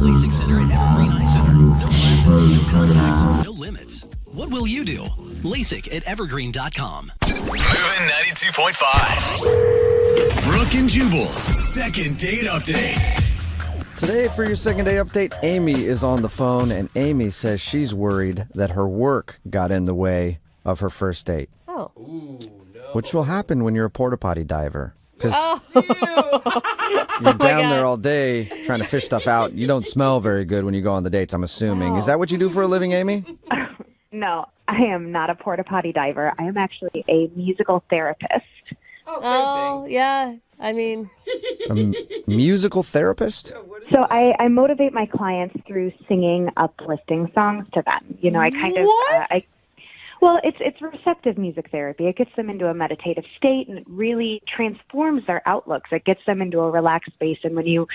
LASIK Center at Evergreen Eye Center. No glasses, no contacts, no limits. What will you do? LASIK at evergreen.com. Moving 92.5. Brooke and Jubal's second date update. Today, for your second date update, Amy is on the phone, and Amy says she's worried that her work got in the way of her first date. Oh. Ooh, no. Which will happen when you're a porta potty diver. Because Oh. you're down there all day trying to fish stuff out. You don't smell very good when you go on the dates, I'm assuming. Is that what you do for a living, Amy? No, I am not a porta potty diver. I am actually a musical therapist. Oh, yeah. I mean, A musical therapist? So I motivate my clients through singing uplifting songs to them. You know, I kind of, well, it's receptive music therapy. It gets them into a meditative state, and it really transforms their outlooks. It gets them into a relaxed space. And when you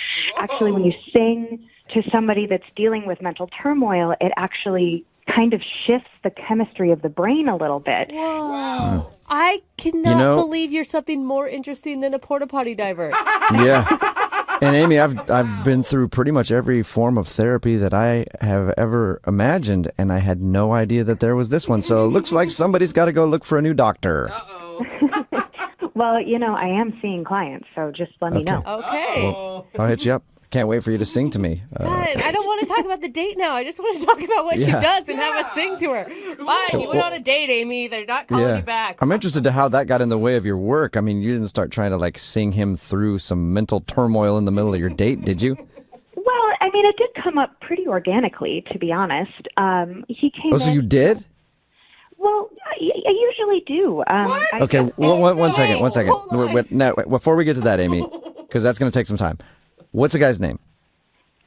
sing to somebody that's dealing with mental turmoil, it actually kind of shifts the chemistry of the brain a little bit. whoa. I cannot believe you're something more interesting than a porta potty diver. Yeah. And Amy, I've been through pretty much every form of therapy that I have ever imagined, and I had no idea that there was this one. So it looks like somebody's got to go look for a new doctor. Well, you know, I am seeing clients, so just let me know. Okay. Well, I'll hit you up. Can't wait for you to sing to me. God, I don't want to talk about the date now. I just want to talk about what she does and have us sing to her. Fine, you went on a date, Amy. They're not calling you back. I'm interested to how that got in the way of your work. I mean, you didn't start trying to like sing him through some mental turmoil in the middle of your date, did you? Well, I mean, it did come up pretty organically, to be honest. He came Oh, so you did? Well, I usually do. Okay, one second. Now, before we get to that, Amy, because that's going to take some time. What's the guy's name?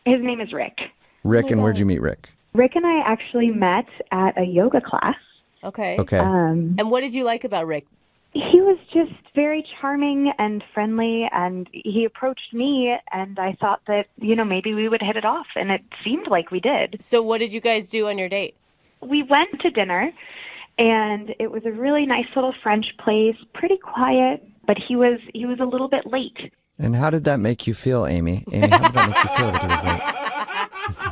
His name is Rick. Rick, and where'd you meet Rick? Rick and I actually met at a yoga class. Okay. Okay. And what did you like about Rick? He was just very charming and friendly, and he approached me, and I thought that, you know, maybe we would hit it off, and it seemed like we did. So what did you guys do on your date? We went to dinner, and it was a really nice little French place, pretty quiet, but he was a little bit late. And how did that make you feel, Amy? Amy, how did that make you feel that he was late?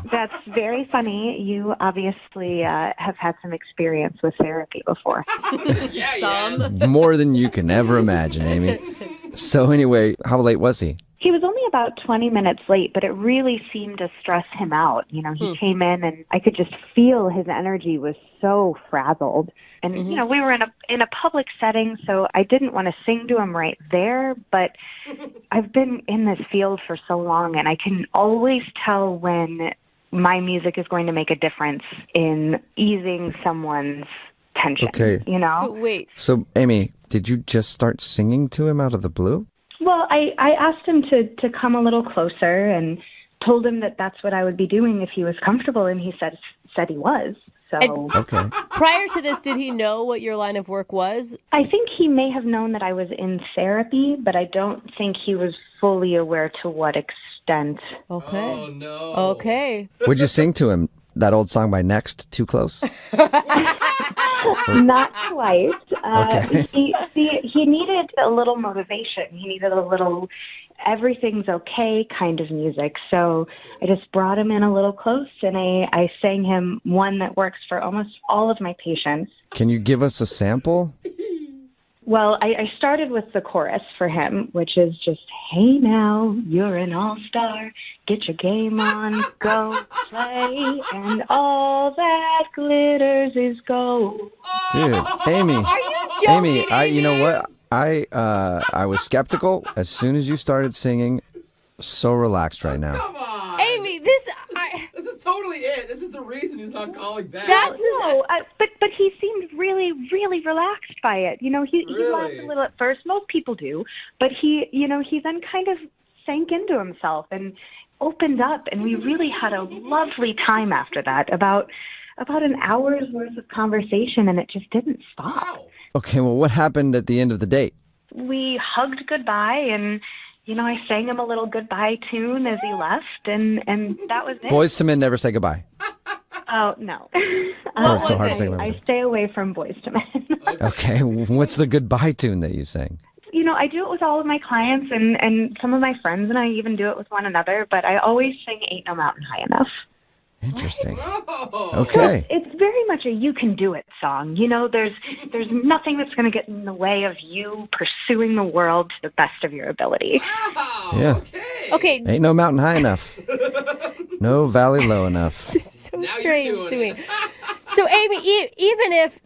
That's very funny. You obviously have had some experience with therapy before. More than you can ever imagine, Amy. So anyway, how late was he? He was only about 20 minutes late, but it really seemed to stress him out. You know, he came in and I could just feel his energy was so frazzled. And, you know, we were in a public setting, so I didn't want to sing to him right there, but I've been in this field for so long, and I can always tell when my music is going to make a difference in easing someone's tension, you know? So, wait. So, Amy, did you just start singing to him out of the blue? Well, I asked him to come a little closer and told him that that's what I would be doing if he was comfortable, and he said he was. So Okay. Prior to this, did he know what your line of work was? I think he may have known that I was in therapy, but I don't think he was fully aware to what extent. Okay. Oh, no. Okay. Would you sing to him that old song by Next, Too Close? Not quite. Okay. He needed a little motivation. He needed a little everything's okay kind of music. So I just brought him in a little close, and I sang him one that works for almost all of my patients. Can you give us a sample? Well, I started with the chorus for him, which is just, hey now, you're an all-star, get your game on, go play, and all that glitters is gold. Dude, Amy. Are you joking? Amy, you know what? I was skeptical as soon as you started singing. So relaxed right now. Come on. Amy, this is totally it. This is the reason he's not calling back. But he seemed really, really relaxed by it. You know, he laughed a little at first. Most people do. But he then kind of sank into himself and opened up. And we really had a lovely time after that. About an hour's worth of conversation, and it just didn't stop. Wow. Okay, well, what happened at the end of the date? We hugged goodbye, and I sang him a little goodbye tune as he left, and that was it. Boys to Men never say goodbye. Oh, no. It's so hard to say goodbye. I stay away from Boys to Men. Okay, what's the goodbye tune that you sang? I do it with all of my clients and some of my friends, and I even do it with one another, but I always sing Ain't No Mountain High Enough. Interesting. Oh. Okay. So it's very much a you can do it song. There's nothing that's going to get in the way of you pursuing the world to the best of your ability. Wow. Yeah. Okay. Ain't no mountain high enough. No valley low enough. This is so Now you're strange doing to me. So, Amy, even if,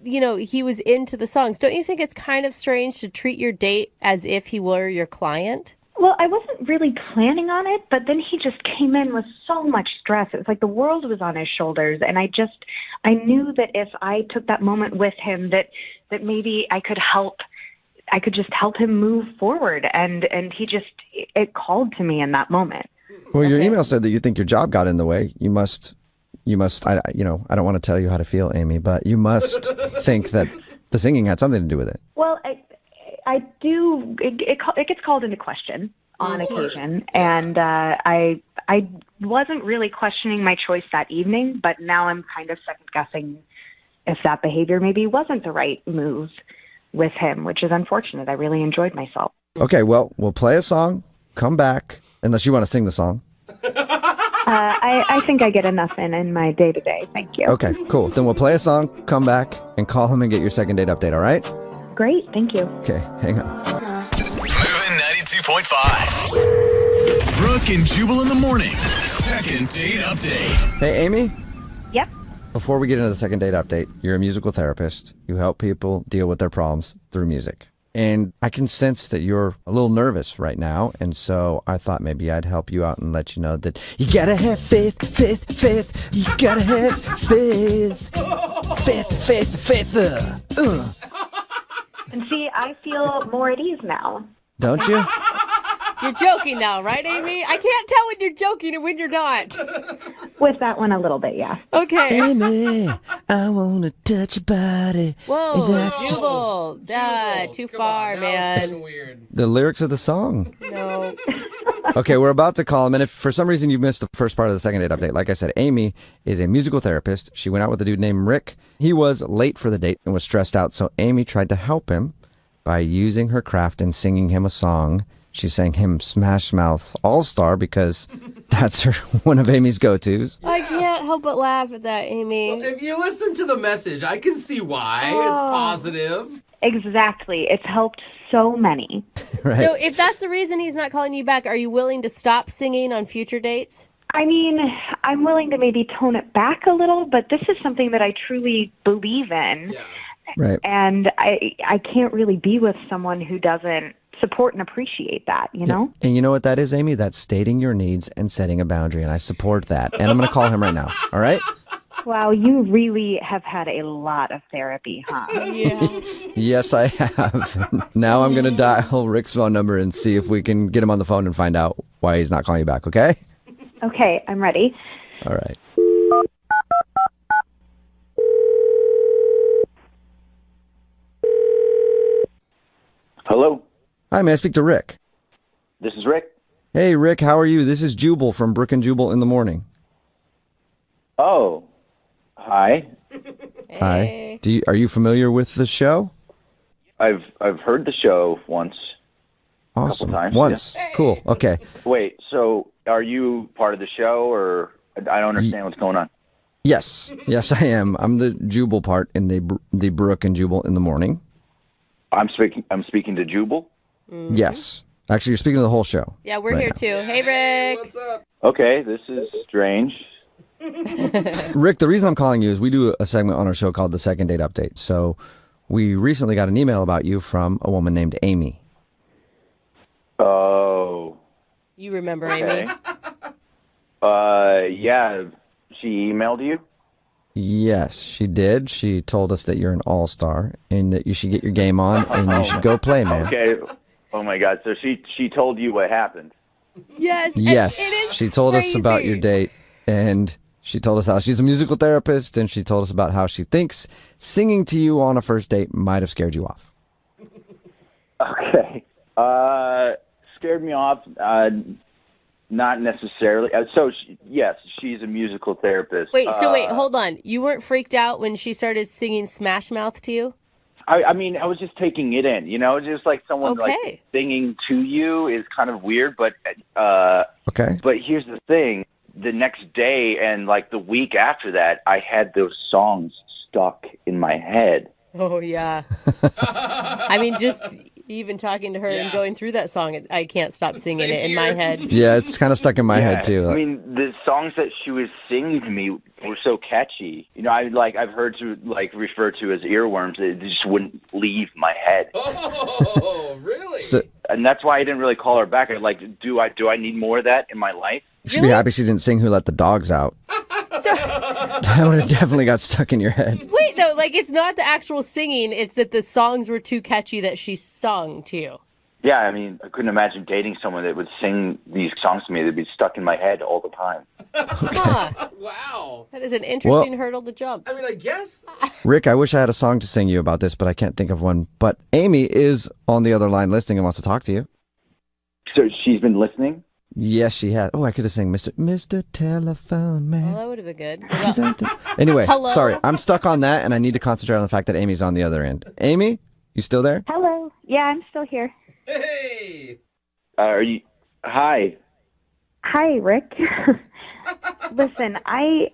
he was into the songs, don't you think it's kind of strange to treat your date as if he were your client? Well, I wasn't really planning on it, but then he just came in with so much stress. It was like the world was on his shoulders, and I knew that if I took that moment with him, that maybe I could just help him move forward, and it called to me in that moment. Well, your email said that you think your job got in the way. You must, I don't want to tell you how to feel, Amy, but you must think that the singing had something to do with it. Well, I do. It gets called into question on occasion, and I wasn't really questioning my choice that evening, but now I'm kind of second guessing if that behavior maybe wasn't the right move with him, which is unfortunate. I really enjoyed myself. Okay, well, we'll play a song, come back, unless you want to sing the song. I think I get enough in my day-to-day. Thank you. Okay, cool. Then we'll play a song, come back, and call him and get your second date update, all right? Great. Thank you. Okay, hang on. Moving 92.5. Brooke and Jubal in the mornings. Second date update. Hey, Amy? Yep. Before we get into the second date update, you're a musical therapist. You help people deal with their problems through music. And I can sense that you're a little nervous right now, and so I thought maybe I'd help you out and let you know that you gotta have faith. You gotta have faith. Faith. And see, I feel more at ease now. Don't you? You're joking now, right, Amy? I can't tell when you're joking and when you're not. With that one a little bit, yeah. Okay. Amy, I wanna touch your body. Whoa, Jubal. Too Come far, on, now it's man. getting weird. The lyrics of the song. No. Okay, we're about to call him, and if for some reason you missed the first part of the second date update, like I said, Amy is a musical therapist. She went out with a dude named Rick. He was late for the date and was stressed out, so Amy tried to help him by using her craft and singing him a song. She sang him Smash Mouth's All-Star because that's one of Amy's go-tos. I can't help but laugh at that, Amy. Well, if you listen to the message, I can see why. It's positive. Exactly. It's helped so many. Right? So if that's the reason he's not calling you back, are you willing to stop singing on future dates? I mean, I'm willing to maybe tone it back a little, but this is something that I truly believe in. Yeah. Right. And I can't really be with someone who doesn't support and appreciate that, you know? And you know what that is, Amy? That's stating your needs and setting a boundary, and I support that. And I'm going to call him right now, all right? Wow, you really have had a lot of therapy, huh? Yeah. Yes, I have. Now I'm going to dial Rick's phone number and see if we can get him on the phone and find out why he's not calling you back, okay? Okay, I'm ready. All right. Hello, Hi, may I speak to Rick? this is Rick. Hey, Rick, how are you? This is Jubal from Brooke and Jubal in the morning. Oh, hi. Hi. Are you familiar with the show? I've heard the show once. Awesome. times, Once. Cool. Okay. Wait, so are you part of the show, or I don't understand what's going on? Yes. Yes, I am. I'm the Jubal part in the Brooke and Jubal in the morning. I'm speaking to Jubal. Yes. Actually, you're speaking to the whole show. Yeah, we're right here too. Hey, Rick. What's up? Okay, this is strange. Rick, the reason I'm calling you is we do a segment on our show called the Second Date Update. So we recently got an email about you from a woman named Amy. Oh, You remember okay. Amy? Yeah, she emailed you. Yes, she did. She told us that you're an all-star and that you should get your game on and you should go play, man. Okay. Oh my God. So she told you what happened. Yes. Yes. It is She told us about crazy. your date, and she told us how she's a musical therapist, and she told us about how she thinks singing to you on a first date might have scared you off. Okay. Scared me off. Not necessarily. Yes, she's a musical therapist. Wait, hold on. You weren't freaked out when she started singing Smash Mouth to you? I mean, I was just taking it in, just like someone like Okay. singing to you is kind of weird, but Okay. but here's the thing. The next day and like the week after that, I had those songs stuck in my head. Oh, yeah. I mean, just even talking to her and Yeah. going through that song, I can't stop singing Same it in my here. head. Yeah, it's kind of stuck in my head too. I mean, the songs that she was singing to me were so catchy. I've heard to like refer to as earworms. They just wouldn't leave my head. Oh, really? So, And that's why I didn't really call her back. I like, do I need more of that in my life? you should be happy she didn't sing "Who Let the Dogs Out." So, That would have definitely got stuck in your head. wait, no, like it's not the actual singing, it's that the songs were too catchy that she sung to you. Yeah, I mean, I couldn't imagine dating someone that would sing these songs to me. They'd be stuck in my head all the time. Huh. Wow. That is an interesting hurdle to jump. I mean, I guess. Rick, I wish I had a song to sing you about this, but I can't think of one. But Amy is on the other line listening and wants to talk to you. So she's been listening? Yes, she has. Oh, I could have sang Mr. Telephone Well, Man. that would have been good. Anyway, Hello? sorry. I'm stuck on that, and I need to concentrate on the fact that Amy's on the other end. Amy, you still there? Hello. Yeah, I'm still here. Hey. Are you? Hi. Hi, Rick. Listen, I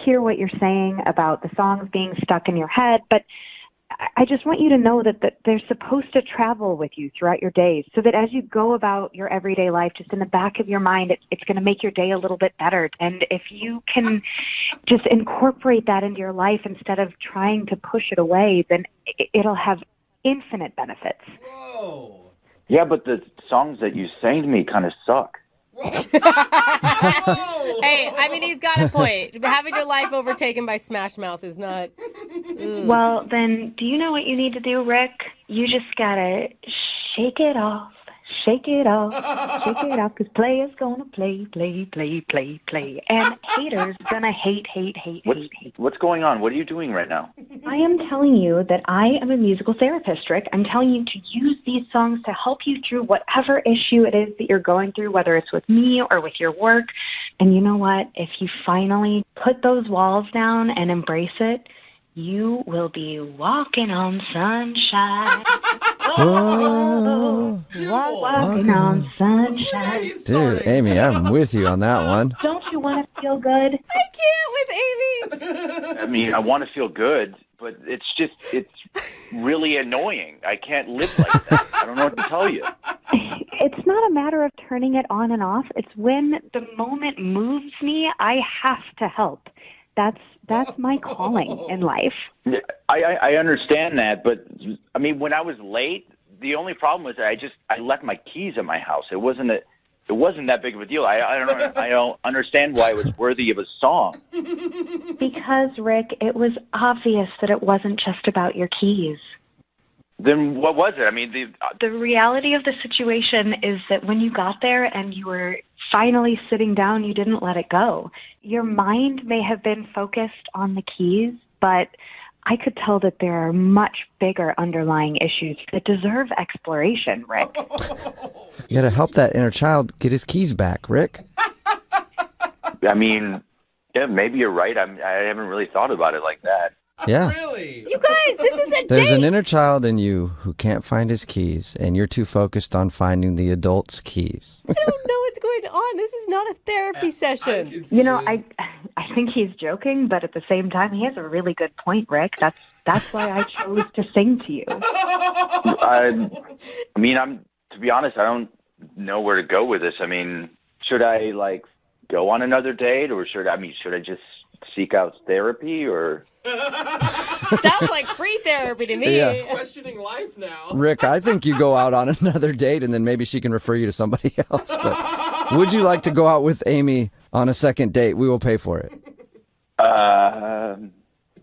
hear what you're saying about the songs being stuck in your head, but I just want you to know that they're supposed to travel with you throughout your days so that as you go about your everyday life, just in the back of your mind, it's going to make your day a little bit better. And if you can just incorporate that into your life instead of trying to push it away, then it'll have infinite benefits. Whoa. Yeah, but the songs that you sang to me kind of suck. Whoa. Hey, I mean, he's got a point. Having your life overtaken by Smash Mouth is not. Well, then, do you know what you need to do, Rick? You just gotta shake it off. Shake it off, because players gonna play. And haters gonna hate. What's going on? What are you doing right now? I am telling you that I am a musical therapist, Rick. I'm telling you to use these songs to help you through whatever issue it is that you're going through, whether it's with me or with your work. And you know what? If you finally put those walls down and embrace it, you will be walking on sunshine. Oh, Walking on sunshine. He's dude, starting. Amy, I'm with you on that one. Don't you want to feel good? I can't with Amy. I mean, I want to feel good, but it's really annoying. I can't live like that. I don't know what to tell you. It's not a matter of turning it on and off. It's when the moment moves me, I have to help. That's my calling in life. I understand that, but I mean, when I was late, the only problem was I left my keys at my house. It wasn't that big of a deal. I don't understand why it was worthy of a song. Because, Rick, it was obvious that it wasn't just about your keys. Then what was it? I mean, The reality of the situation is that when you got there and you were finally sitting down, you didn't let it go. Your mind may have been focused on the keys, but I could tell that there are much bigger underlying issues that deserve exploration, Rick. You got to help that inner child get his keys back, Rick. I mean, yeah, maybe you're right. I haven't really thought about it like that. Yeah. Really? You guys, this is a There's date. an inner child in you who can't find his keys, and you're too focused on finding the adult's keys. I don't know what's going on. This is not a therapy session. You know, I think he's joking, but at the same time, he has a really good point, Rick. That's why I chose to sing to you. I mean, to be honest, I don't know where to go with this. I mean, should I like go on another date, or should I just seek out therapy, or? Sounds like free therapy to me. Yeah. Questioning life now. Rick, I think you go out on another date, and then maybe she can refer you to somebody else. But would you like to go out with Amy on a second date? We will pay for it.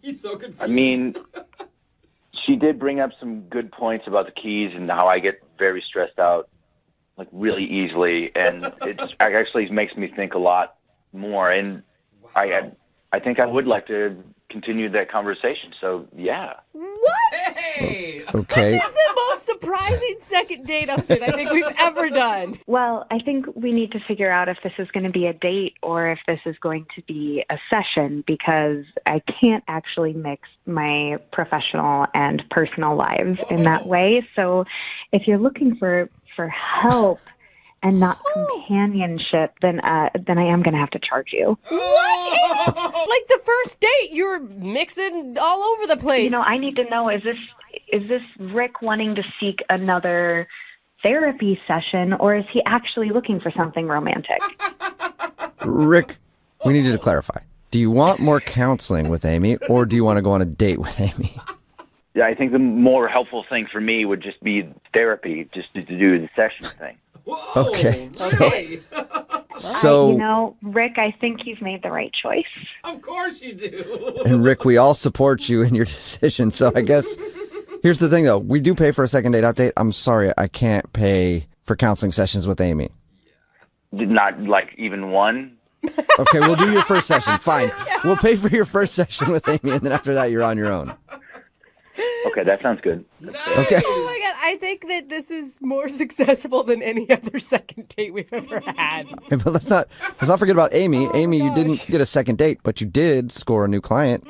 He's so confused. I mean, she did bring up some good points about the keys and how I get very stressed out, like really easily, and it actually makes me think a lot more. And I think I would like to continue that conversation. So yeah. What? Hey! Okay. This is the most surprising second date update I think we've ever done. Well, I think we need to figure out if this is going to be a date or if this is going to be a session, because I can't actually mix my professional and personal lives in that way. So if you're looking for help and not companionship, then I am going to have to charge you. What? Like the first date, you're mixing all over the place. You know, I need to know, is this Rick wanting to seek another therapy session, or is he actually looking for something romantic? Rick, we need you to clarify. Do you want more counseling with Amy, or do you want to go on a date with Amy? Yeah, I think the more helpful thing for me would just be therapy, just to do the session thing. Whoa, Okay. really? So, you know, Rick, I think you've made the right choice. Of course you do. and Rick, we all support you in your decision. So I guess here's the thing, though. We do pay for a second date update. I'm sorry, I can't pay for counseling sessions with Amy. Not like even one. Okay, we'll do your first session. Fine. We'll pay for your first session with Amy, and then after that, you're on your own. Okay, that sounds good. Okay. Oh my God, I think that this is more successful than any other second date we've ever had. But let's not forget about Amy. Amy, you didn't get a second date, but you did score a new client.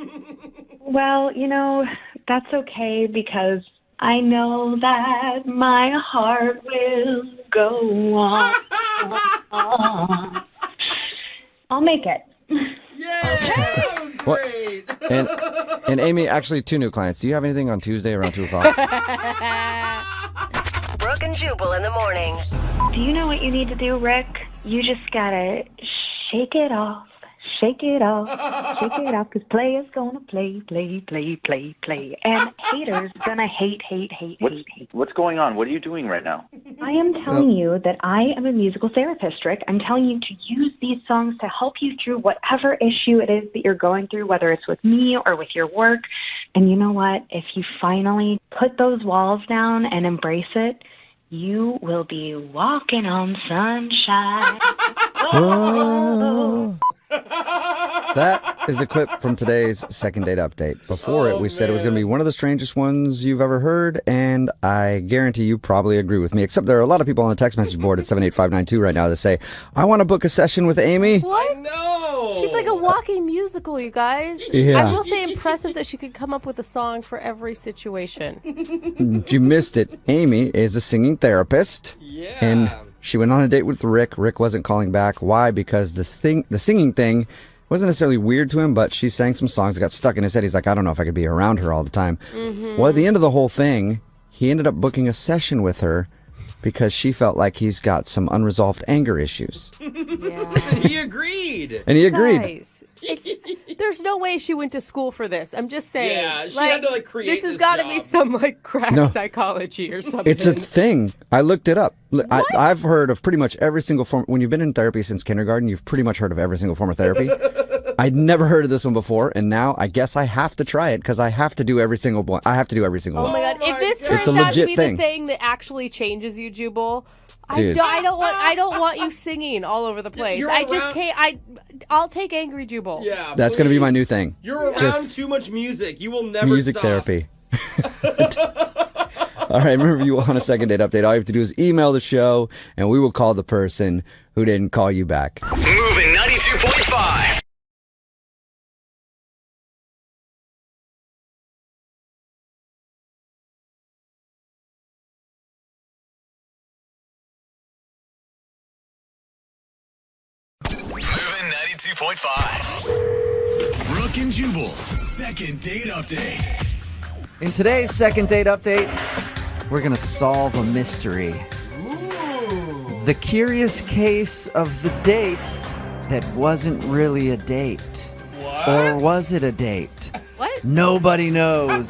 Well, you know, that's okay, because I know that my heart will go on. I'll make it. Yeah, that was great. And Amy, actually, 2 new clients. Do you have anything on Tuesday around 2 o'clock? Brooke and Jubal in the morning. Do you know what you need to do, Rick? You just gotta shake it off. Shake it off, because players gonna play. And haters gonna hate. What's going on? What are you doing right now? I am telling you that I am a musical therapist, Rick. I'm telling you to use these songs to help you through whatever issue it is that you're going through, whether it's with me or with your work. And you know what? If you finally put those walls down and embrace it, you will be walking on sunshine. Whoa. That is a clip from today's second date update. Before it, we said it was going to be one of the strangest ones you've ever heard, and I guarantee you probably agree with me, except there are a lot of people on the text message board at 78592 right now that say, I want to book a session with Amy. What? No. She's like a walking musical, you guys. Yeah. I will say impressive that she could come up with a song for every situation. You missed it. Amy is a singing therapist. Yeah. And she went on a date with Rick. Rick wasn't calling back. Why? Because the singing thing wasn't necessarily weird to him, but she sang some songs that got stuck in his head. He's like, I don't know if I could be around her all the time. Mm-hmm. Well, at the end of the whole thing, he ended up booking a session with her because she felt like he's got some unresolved anger issues. Yeah. He agreed. And he agreed. Guys, there's no way she went to school for this. I'm just saying. Yeah, she had to, create this has this got to job. be some, crack No. psychology or something. It's a thing. I looked it up. I've heard of pretty much every single form. When you've been in therapy since kindergarten, you've pretty much heard of every single form of therapy. I'd never heard of this one before, and now I guess I have to try it because I have to do every single one. I have to do every single Oh one. my God. If this It's turns a out to legit be thing. the thing that actually changes you, Jubal, Dude. I don't want you singing all over the place. You're I just around- can't. I'll take Angry Jubal. Yeah. That's going to be my please. new thing. You're around Just too much music. You will never music stop. therapy. All right, remember, if you want a second date update, all you have to do is email the show, and we will call the person who didn't call you back. Moving 92.5. Moving 92.5. Brooke and Jubal's second date update. In today's second date update, we're going to solve a mystery. The curious case of the date that wasn't really a date. What? Or was it a date? What? Nobody knows,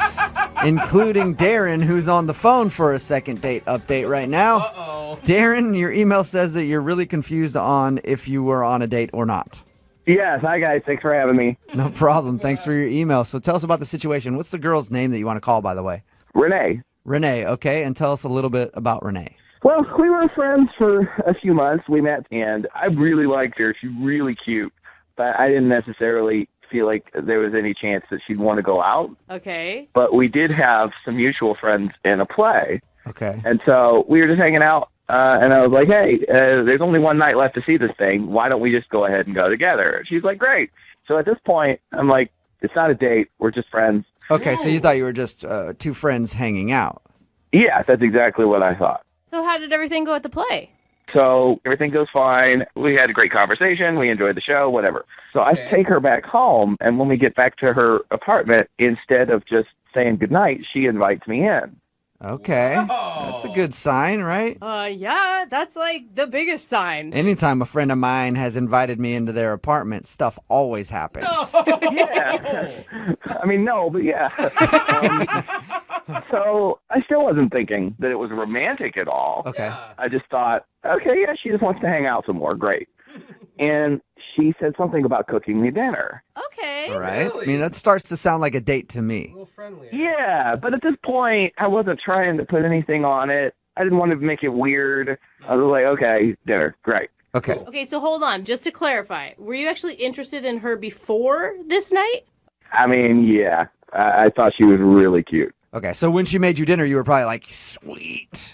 including Darren, who's on the phone for a second date update right now. Uh-oh. Darren, your email says that you're really confused on if you were on a date or not. Yes, hi guys. Thanks for having me. No problem. Thanks for your email. So tell us about the situation. What's the girl's name that you want to call, by the way? Renee. Renee, okay? And tell us a little bit about Renee. Well, we were friends for a few months. We met, and I really liked her. She's really cute, but I didn't necessarily feel like there was any chance that she'd want to go out. Okay. But we did have some mutual friends in a play, Okay. And so we were just hanging out, and I was like, hey, there's only one night left to see this thing. Why don't we just go ahead and go together? She's like, great. So at this point, I'm like, it's not a date. We're just friends. Okay, so you thought you were just two friends hanging out. Yeah, that's exactly what I thought. So how did everything go at the play? So everything goes fine. We had a great conversation. We enjoyed the show, whatever. So I take her back home, and when we get back to her apartment, instead of just saying goodnight, she invites me in. Okay. That's a good sign, right? Yeah, that's like the biggest sign. Anytime a friend of mine has invited me into their apartment, stuff always happens. Yeah. I mean, no, but yeah. So I still wasn't thinking that it was romantic at all. Okay. I just thought, okay, yeah, she just wants to hang out some more. Great. And she said something about cooking me dinner. Okay. All right. Really? I mean, that starts to sound like a date to me. A little friendlier. Yeah, but at this point, I wasn't trying to put anything on it. I didn't want to make it weird. I was like, okay, dinner, great. Okay. Cool. Okay, so hold on. Just to clarify, were you actually interested in her before this night? I mean, yeah, I thought she was really cute. Okay, so when she made you dinner, you were probably like, sweet.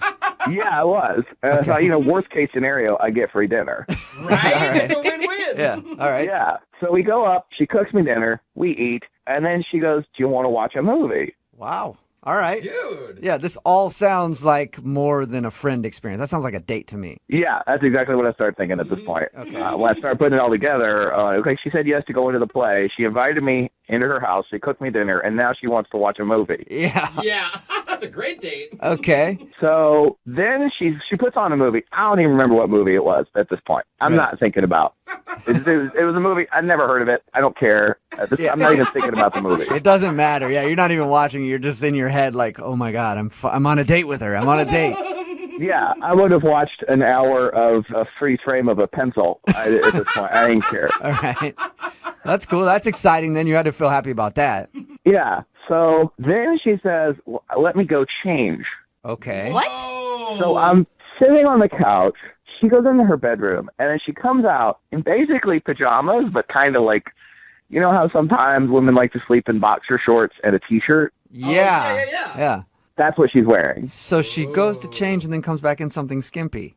Yeah, I was. And I thought, worst case scenario, I get free dinner. Right? It's a win-win. Yeah, all right. Yeah. So we go up, she cooks me dinner, we eat, and then she goes, do you want to watch a movie? Wow. All right. Dude. Yeah, this all sounds like more than a friend experience. That sounds like a date to me. Yeah, that's exactly what I started thinking at this point. Okay. When I started putting it all together, okay, she said yes to go into the play. She invited me into her house. She cooked me dinner, and now she wants to watch a movie. Yeah. Yeah. That's a great date. Okay. So then she puts on a movie. I don't even remember what movie it was at this point. I'm Right. not thinking about. It was a movie. I'd never heard of it. I don't care. I'm not even thinking about the movie. It doesn't matter. Yeah, you're not even watching. You're just in your head like, oh my God, I'm on a date with her. I'm on a date. Yeah, I would have watched an hour of a freeze frame of a pencil at this point. I didn't care. All right. That's cool. That's exciting. Then you had to feel happy about that. Yeah. So then she says, well, let me go change. Okay. What? Oh. So I'm sitting on the couch. She goes into her bedroom, and then she comes out in basically pajamas, but kind of like, you know how sometimes women like to sleep in boxer shorts and a T-shirt? Yeah. yeah. That's what she's wearing. So she goes to change and then comes back in something skimpy.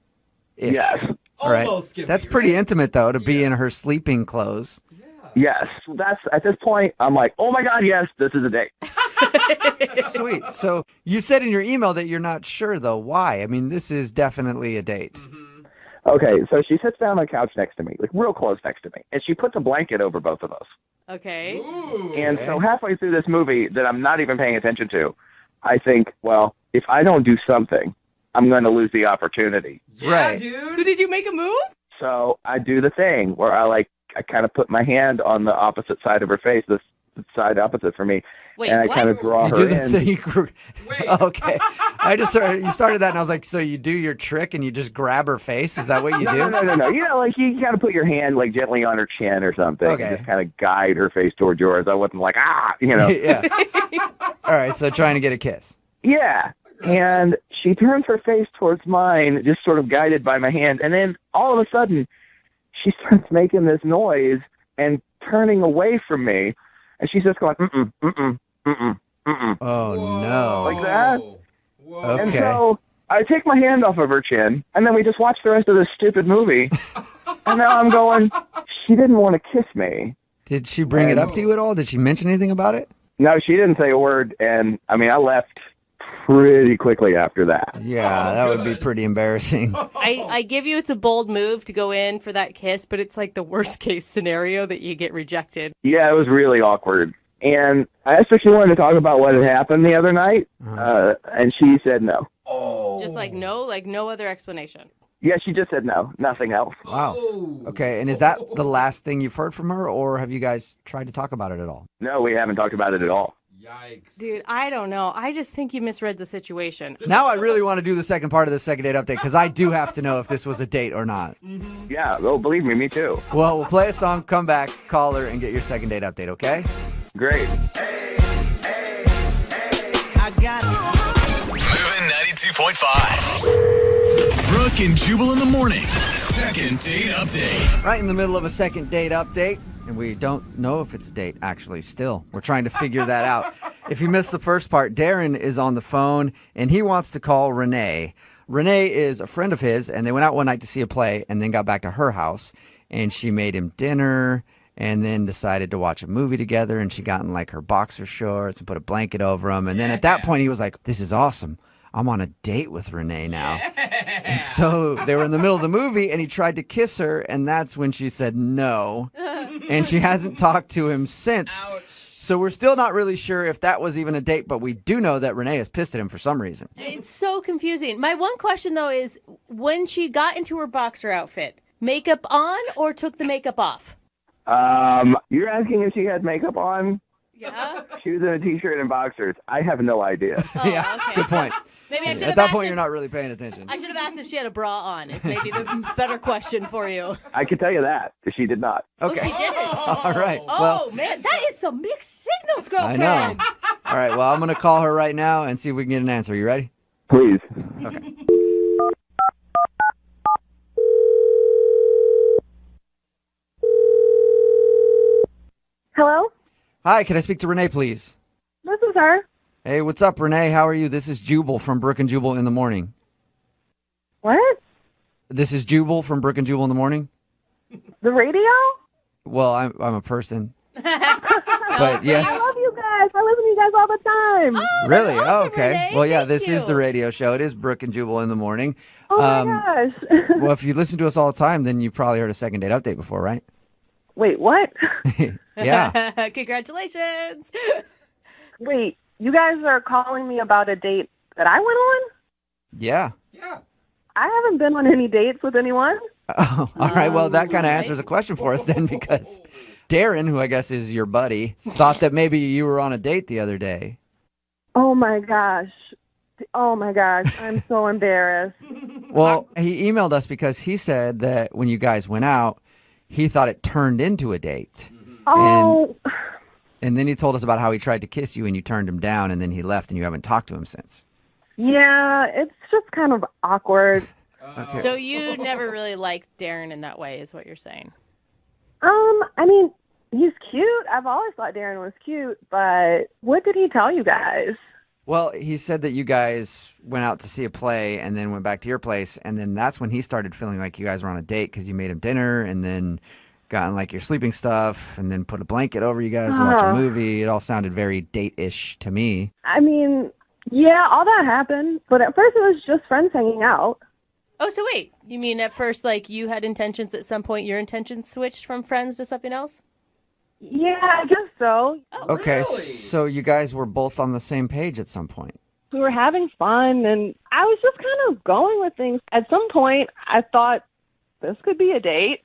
Yes. All right. Almost skimpy, That's pretty right? intimate, though, to be in her sleeping clothes. Yes. That's at this point, I'm like, oh my God, yes, this is a date. Sweet. So you said in your email that you're not sure, though. Why? I mean, this is definitely a date. Okay, so she sits down on the couch next to me, like real close next to me, and she puts a blanket over both of us. Okay. Ooh. And so halfway through this movie that I'm not even paying attention to, I think, well, if I don't do something, I'm going to lose the opportunity. Yeah, Right. dude. So did you make a move? So I do the thing where I kind of put my hand on the opposite side of her face, the side opposite for me, Wait, and I what? kind of draw You her do the in. thing. Wait. Okay. You started that, and I was like, so you do your trick and you just grab her face? Is that what you do? No. You know, like you kind of put your hand like gently on her chin or something, Okay. and just kind of guide her face toward yours. I wasn't like you know. Yeah. All right. So trying to get a kiss. Yeah. And she turns her face towards mine, just sort of guided by my hand. And then all of a sudden, she starts making this noise and turning away from me. And she's just going, mm-mm, mm-mm, mm-mm, mm-mm. Oh, no. Like that? Whoa. Okay. And so I take my hand off of her chin, and then we just watch the rest of this stupid movie. And now I'm going, she didn't want to kiss me. Did she bring it up to you at all? Did she mention anything about it? No, she didn't say a word. And, I mean, I left pretty quickly after that. Yeah, that would be pretty embarrassing. I give you it's a bold move to go in for that kiss, but it's like the worst case scenario that you get rejected. Yeah, it was really awkward. And I asked her if she wanted to talk about what had happened the other night, and she said no. Oh. Just like no other explanation. Yeah, she just said no, nothing else. Wow. Okay, and is that the last thing you've heard from her, or have you guys tried to talk about it at all? No, we haven't talked about it at all. Yikes. Dude, I don't know. I just think you misread the situation. Now I really want to do the second part of the second date update, because I do have to know if this was a date or not. Yeah, oh, believe me too. Well, we'll play a song, come back, call her, and get your second date update, okay? Great. Moving 92.5. Brooke and Jubal in the mornings. Second date update. Right in the middle of a second date update, and we don't know if it's a date, actually, still. We're trying to figure that out. If you missed the first part, Darren is on the phone, and he wants to call Renee. Renee is a friend of his, and they went out one night to see a play and then got back to her house, and she made him dinner and then decided to watch a movie together, and she got in like her boxer shorts and put a blanket over him. And then at that point, he was like, this is awesome. I'm on a date with Renee now. And so they were in the middle of the movie, and he tried to kiss her, and that's when she said no. And she hasn't talked to him since. Ouch. So we're still not really sure if that was even a date, but we do know that Renee is pissed at him for some reason. It's so confusing. My one question, though, is when she got into her boxer outfit, makeup on or took the makeup off? You're asking if she had makeup on? Yeah. She was in a t-shirt and boxers. I have no idea. Oh, Yeah, okay. good point. Maybe I should At have that asked point, if- you're not really paying attention. I should have asked if she had a bra on. Is maybe the better question for you. I can tell you that. She did not. Okay. Oh, she didn't. All right. Oh, Well, man, that is some mixed signals, I girlfriend. know. All right. Well, I'm going to call her right now and see if we can get an answer. You ready? Please. Okay. Hello? Hi, can I speak to Renee, please? This is her. Hey, what's up, Renee? How are you? This is Jubal from Brooke and Jubal in the Morning. What? This is Jubal from Brooke and Jubal in the Morning. The radio? Well, I'm a person. But yes. I love you guys. I listen to you guys all the time. Oh, Really? that's awesome, Oh, okay. Renee. Well, yeah, Thank this is you. the radio show. It is Brooke and Jubal in the Morning. Oh my gosh. Well, if you listen to us all the time, then you probably heard a second date update before, right? Wait, what? Yeah. Congratulations. Wait, you guys are calling me about a date that I went on? Yeah. Yeah. I haven't been on any dates with anyone. Oh, all right. Well, that kind of right. answers a question for us then, because Darren, who I guess is your buddy, thought that maybe you were on a date the other day. Oh my gosh. Oh my gosh. I'm so embarrassed. Well, he emailed us because he said that when you guys went out, he thought it turned into a date. Oh, And then he told us about how he tried to kiss you and you turned him down, and then he left and you haven't talked to him since. yeah, it's just kind of awkward. So you never really liked Darren in that way, is what you're saying. I mean, he's cute. I've always thought Darren was cute, but what did he tell you guys? Well, he said that you guys went out to see a play and then went back to your place, and then that's when he started feeling like you guys were on a date because you made him dinner and then got in like your sleeping stuff and then put a blanket over you guys to watch a movie. It all sounded very date-ish to me. I mean, yeah, all that happened, but at first it was just friends hanging out. Oh, so wait. You mean at first, like, you had intentions at some point, your intentions switched from friends to something else? Yeah, I guess so. Okay, really? so you guys were both on the same page at some point. We were having fun, and I was just kind of going with things. At some point, I thought this could be a date.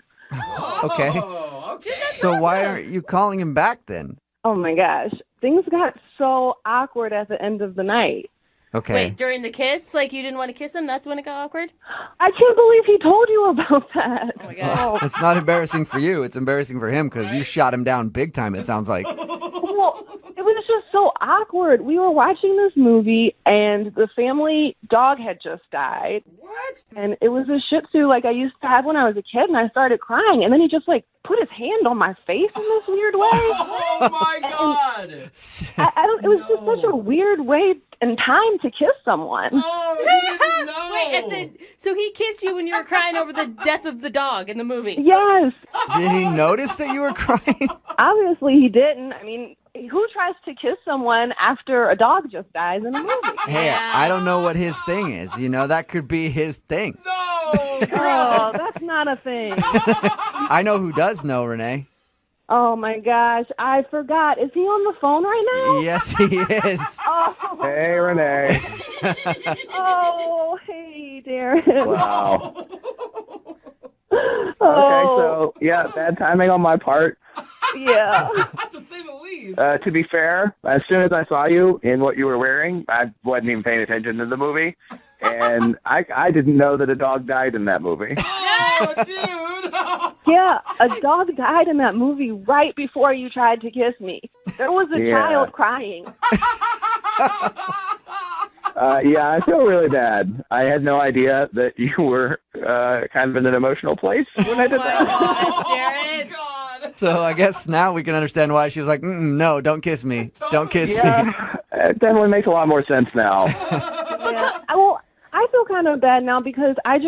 Okay. Oh, okay. So why aren't you calling him back then? Oh my gosh. Things got so awkward at the end of the night. Okay. Wait, during the kiss? Like, you didn't want to kiss him? That's when it got awkward? I can't believe he told you about that. Oh, my God. It's not embarrassing for you. It's embarrassing for him because you shot him down big time, it sounds like. Well, it was just so awkward. We were watching this movie, and the family dog had just died. What? And it was a Shih Tzu like I used to have when I was a kid, and I started crying. And then he just, like, put his hand on my face in this weird way. Oh my God! I don't, it was just such a weird way and time to kiss someone. Oh, he didn't know. Wait, and then, so he kissed you when you were crying over the death of the dog in the movie? Yes. Did he notice that you were crying? Obviously, he didn't. I mean, who tries to kiss someone after a dog just dies in a movie? Hey, I don't know what his thing is. You know, that could be his thing. No! Oh, that's not a thing. I know who does know, Renee. Oh my gosh, I forgot. Is he on the phone right now? Yes, he is. Oh, Hey, Renee. oh, hey, Darren. Wow. Oh, Okay, so, yeah, bad timing on my part. yeah. To say the least. To be fair, as soon as I saw you in what you were wearing, I wasn't even paying attention to the movie. And I didn't know that a dog died in that movie. Oh, dude! Yeah, a dog died in that movie right before you tried to kiss me. There was a Yeah. child crying. Yeah, I feel really bad. I had no idea that you were kind of in an emotional place when I did that. God, Oh, Darren. God! So I guess now we can understand why she was like, no, don't kiss me. Don't kiss me. Yeah, it definitely makes a lot more sense now. Yeah. Well, I feel kind of bad now because I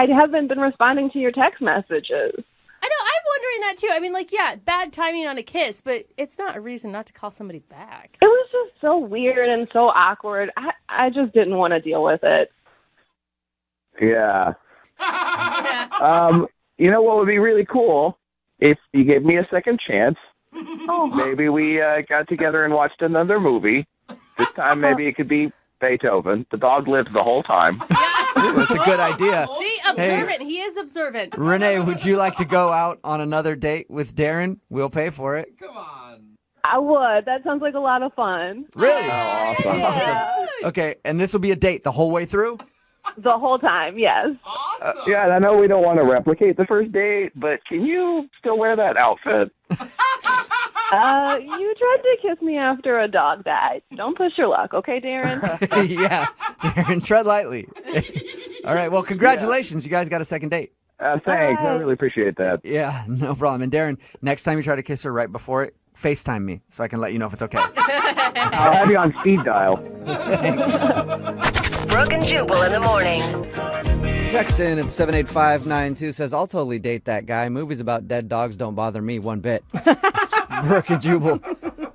haven't been responding to your text messages. I know, I'm wondering that too. I mean, like, yeah, bad timing on a kiss, but it's not a reason not to call somebody back. It was just so weird and so awkward. I just didn't want to deal with it. Yeah. You know what would be really cool? If you gave me a second chance, maybe we got together and watched another movie. This time, maybe it could be Beethoven. The dog lived the whole time. Ooh, that's a good idea. See, observant. He is observant. Renee, would you like to go out on another date with Darren? We'll pay for it. Come on. I would. That sounds like a lot of fun. Really? Oh, awesome. Awesome. Okay, and this will be a date the whole way through? The whole time, yes. Awesome. Yeah, and I know we don't want to replicate the first date, but can you still wear that outfit? You tried to kiss me after a dog died. Don't push your luck, okay, Darren? Yeah, Darren, tread lightly. All right, well, congratulations. You guys got a second date. Thanks. I really appreciate that. Yeah, no problem. And Darren, next time you try to kiss her right before it, FaceTime me so I can let you know if it's okay. I'll have you on speed dial. Brooke and Jubal in the morning. Text in at 78592 says, I'll totally date that guy. Movies about dead dogs don't bother me one bit. Brooke and Jubal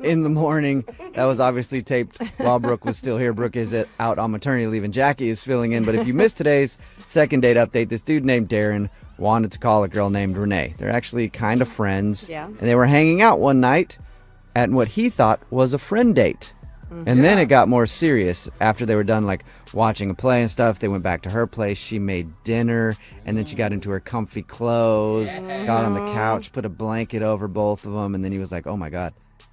in the morning. That was obviously taped while Brooke was still here. Brooke is out on maternity leave and Jackie is filling in. But if you missed today's second date update, this dude named Darren wanted to call a girl named Renee. They're actually kind of friends. Yeah. And they were hanging out one night at what he thought was a friend date. And then it got more serious after they were done, like, watching a play and stuff. They went back to her place. She made dinner, and then she got into her comfy clothes, got on the couch, put a blanket over both of them, and then he was like, oh, my God,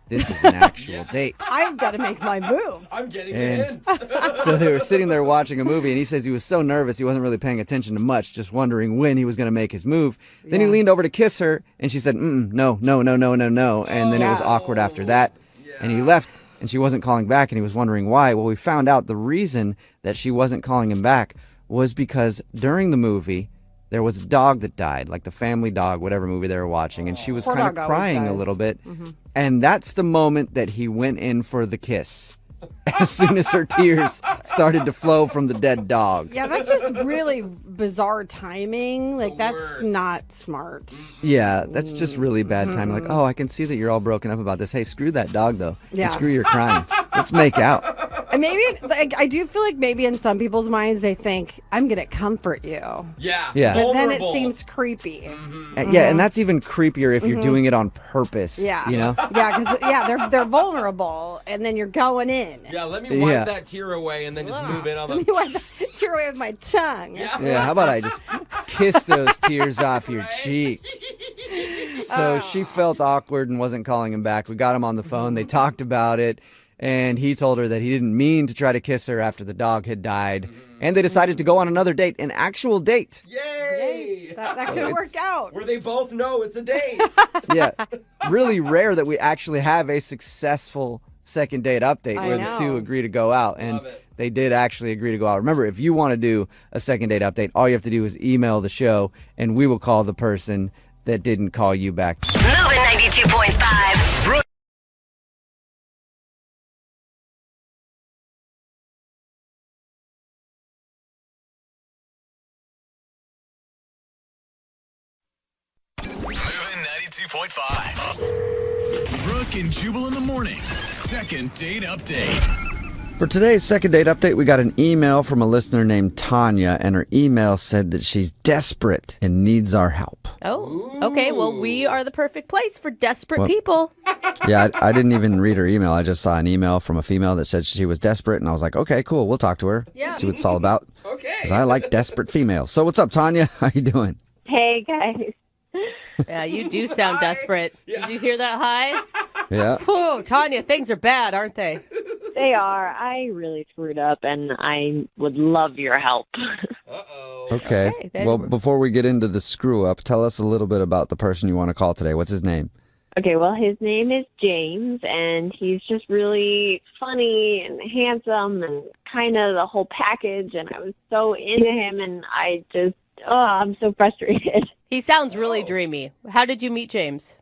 this is an actual date. I've got to make my move. I'm getting the And hint. so they were sitting there watching a movie, and he says he was so nervous he wasn't really paying attention to much, just wondering when he was going to make his move. Then he leaned over to kiss her, and she said, no. And then it was awkward after that, and he left. And she wasn't calling back, and he was wondering why. Well, we found out the reason that she wasn't calling him back was because during the movie, there was a dog that died, like the family dog, whatever movie they were watching, and she was Poor kind of dog always crying a dies. little bit. And that's the moment that he went in for the kiss. As soon as her tears started to flow from the dead dog. Yeah, that's just really bizarre timing. Like, that's worst. not smart. Yeah, that's just really bad timing. Like, oh, I can see that you're all broken up about this. Hey, screw that dog, though. Yeah. And screw your crying. Let's make out. And maybe, like, I do feel like maybe in some people's minds they think, I'm going to comfort you. Yeah. Yeah. But then it Vulnerable. seems creepy. Yeah, and that's even creepier if you're doing it on purpose. Yeah. You know? Yeah, because they're vulnerable, and then you're going in. Yeah, let me wipe Yeah. that tear away and then just move in on Let me the... wipe the tear away with my tongue. Yeah, how about I just kiss those tears off your cheek? So she felt awkward and wasn't calling him back. We got him on the phone. They talked about it, and he told her that he didn't mean to try to kiss her after the dog had died. And they decided to go on another date, an actual date. Yay! That could work out. Where they both know it's a date. Yeah, really rare that we actually have a successful second date update I where the know. two agree to go out. And Love it. they did actually agree to go out. Remember, if you want to do a second date update, all you have to do is email the show, and we will call the person that didn't call you back. Moving 92.5. Brooke Moving 92.5. Brooke and Jubal in the mornings. Second date update. For today's second date update, we got an email from a listener named Tanya, and her email said that she's desperate and needs our help. Oh, okay. Well, we are the perfect place for desperate people. Yeah, I didn't even read her email. I just saw an email from a female that said she was desperate, and I was like, okay, cool, we'll talk to her. Yeah. See what it's all about. Okay. 'Cause I like desperate females. So what's up, Tanya? How you doing? Hey, guys. Yeah, you do sound desperate. Did you hear that high? Yeah. Whoa, Tanya, things are bad, aren't they? They are. I really screwed up, and I would love your help. Uh-oh. Okay. Okay, then Well, we're- before we get into the screw up, tell us a little bit about the person you want to call today. What's his name? Okay, well, his name is James, and he's just really funny and handsome and kind of the whole package, and I was so into him, and I just, I'm so frustrated. He sounds really dreamy. How did you meet James?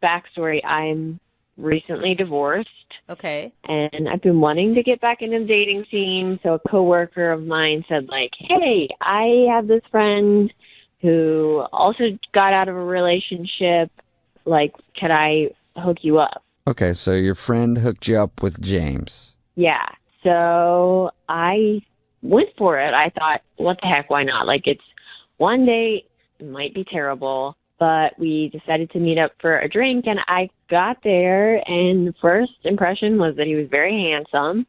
backstory, I'm recently divorced. Okay. And I've been wanting to get back into the dating scene. So a coworker of mine said, like, hey, I have this friend who also got out of a relationship. Like, could I hook you up? Okay, so your friend hooked you up with James. Yeah. So I went for it. I thought, what the heck, why not? Like, it's one date, it might be terrible, but we decided to meet up for a drink, and I got there, and the first impression was that he was very handsome.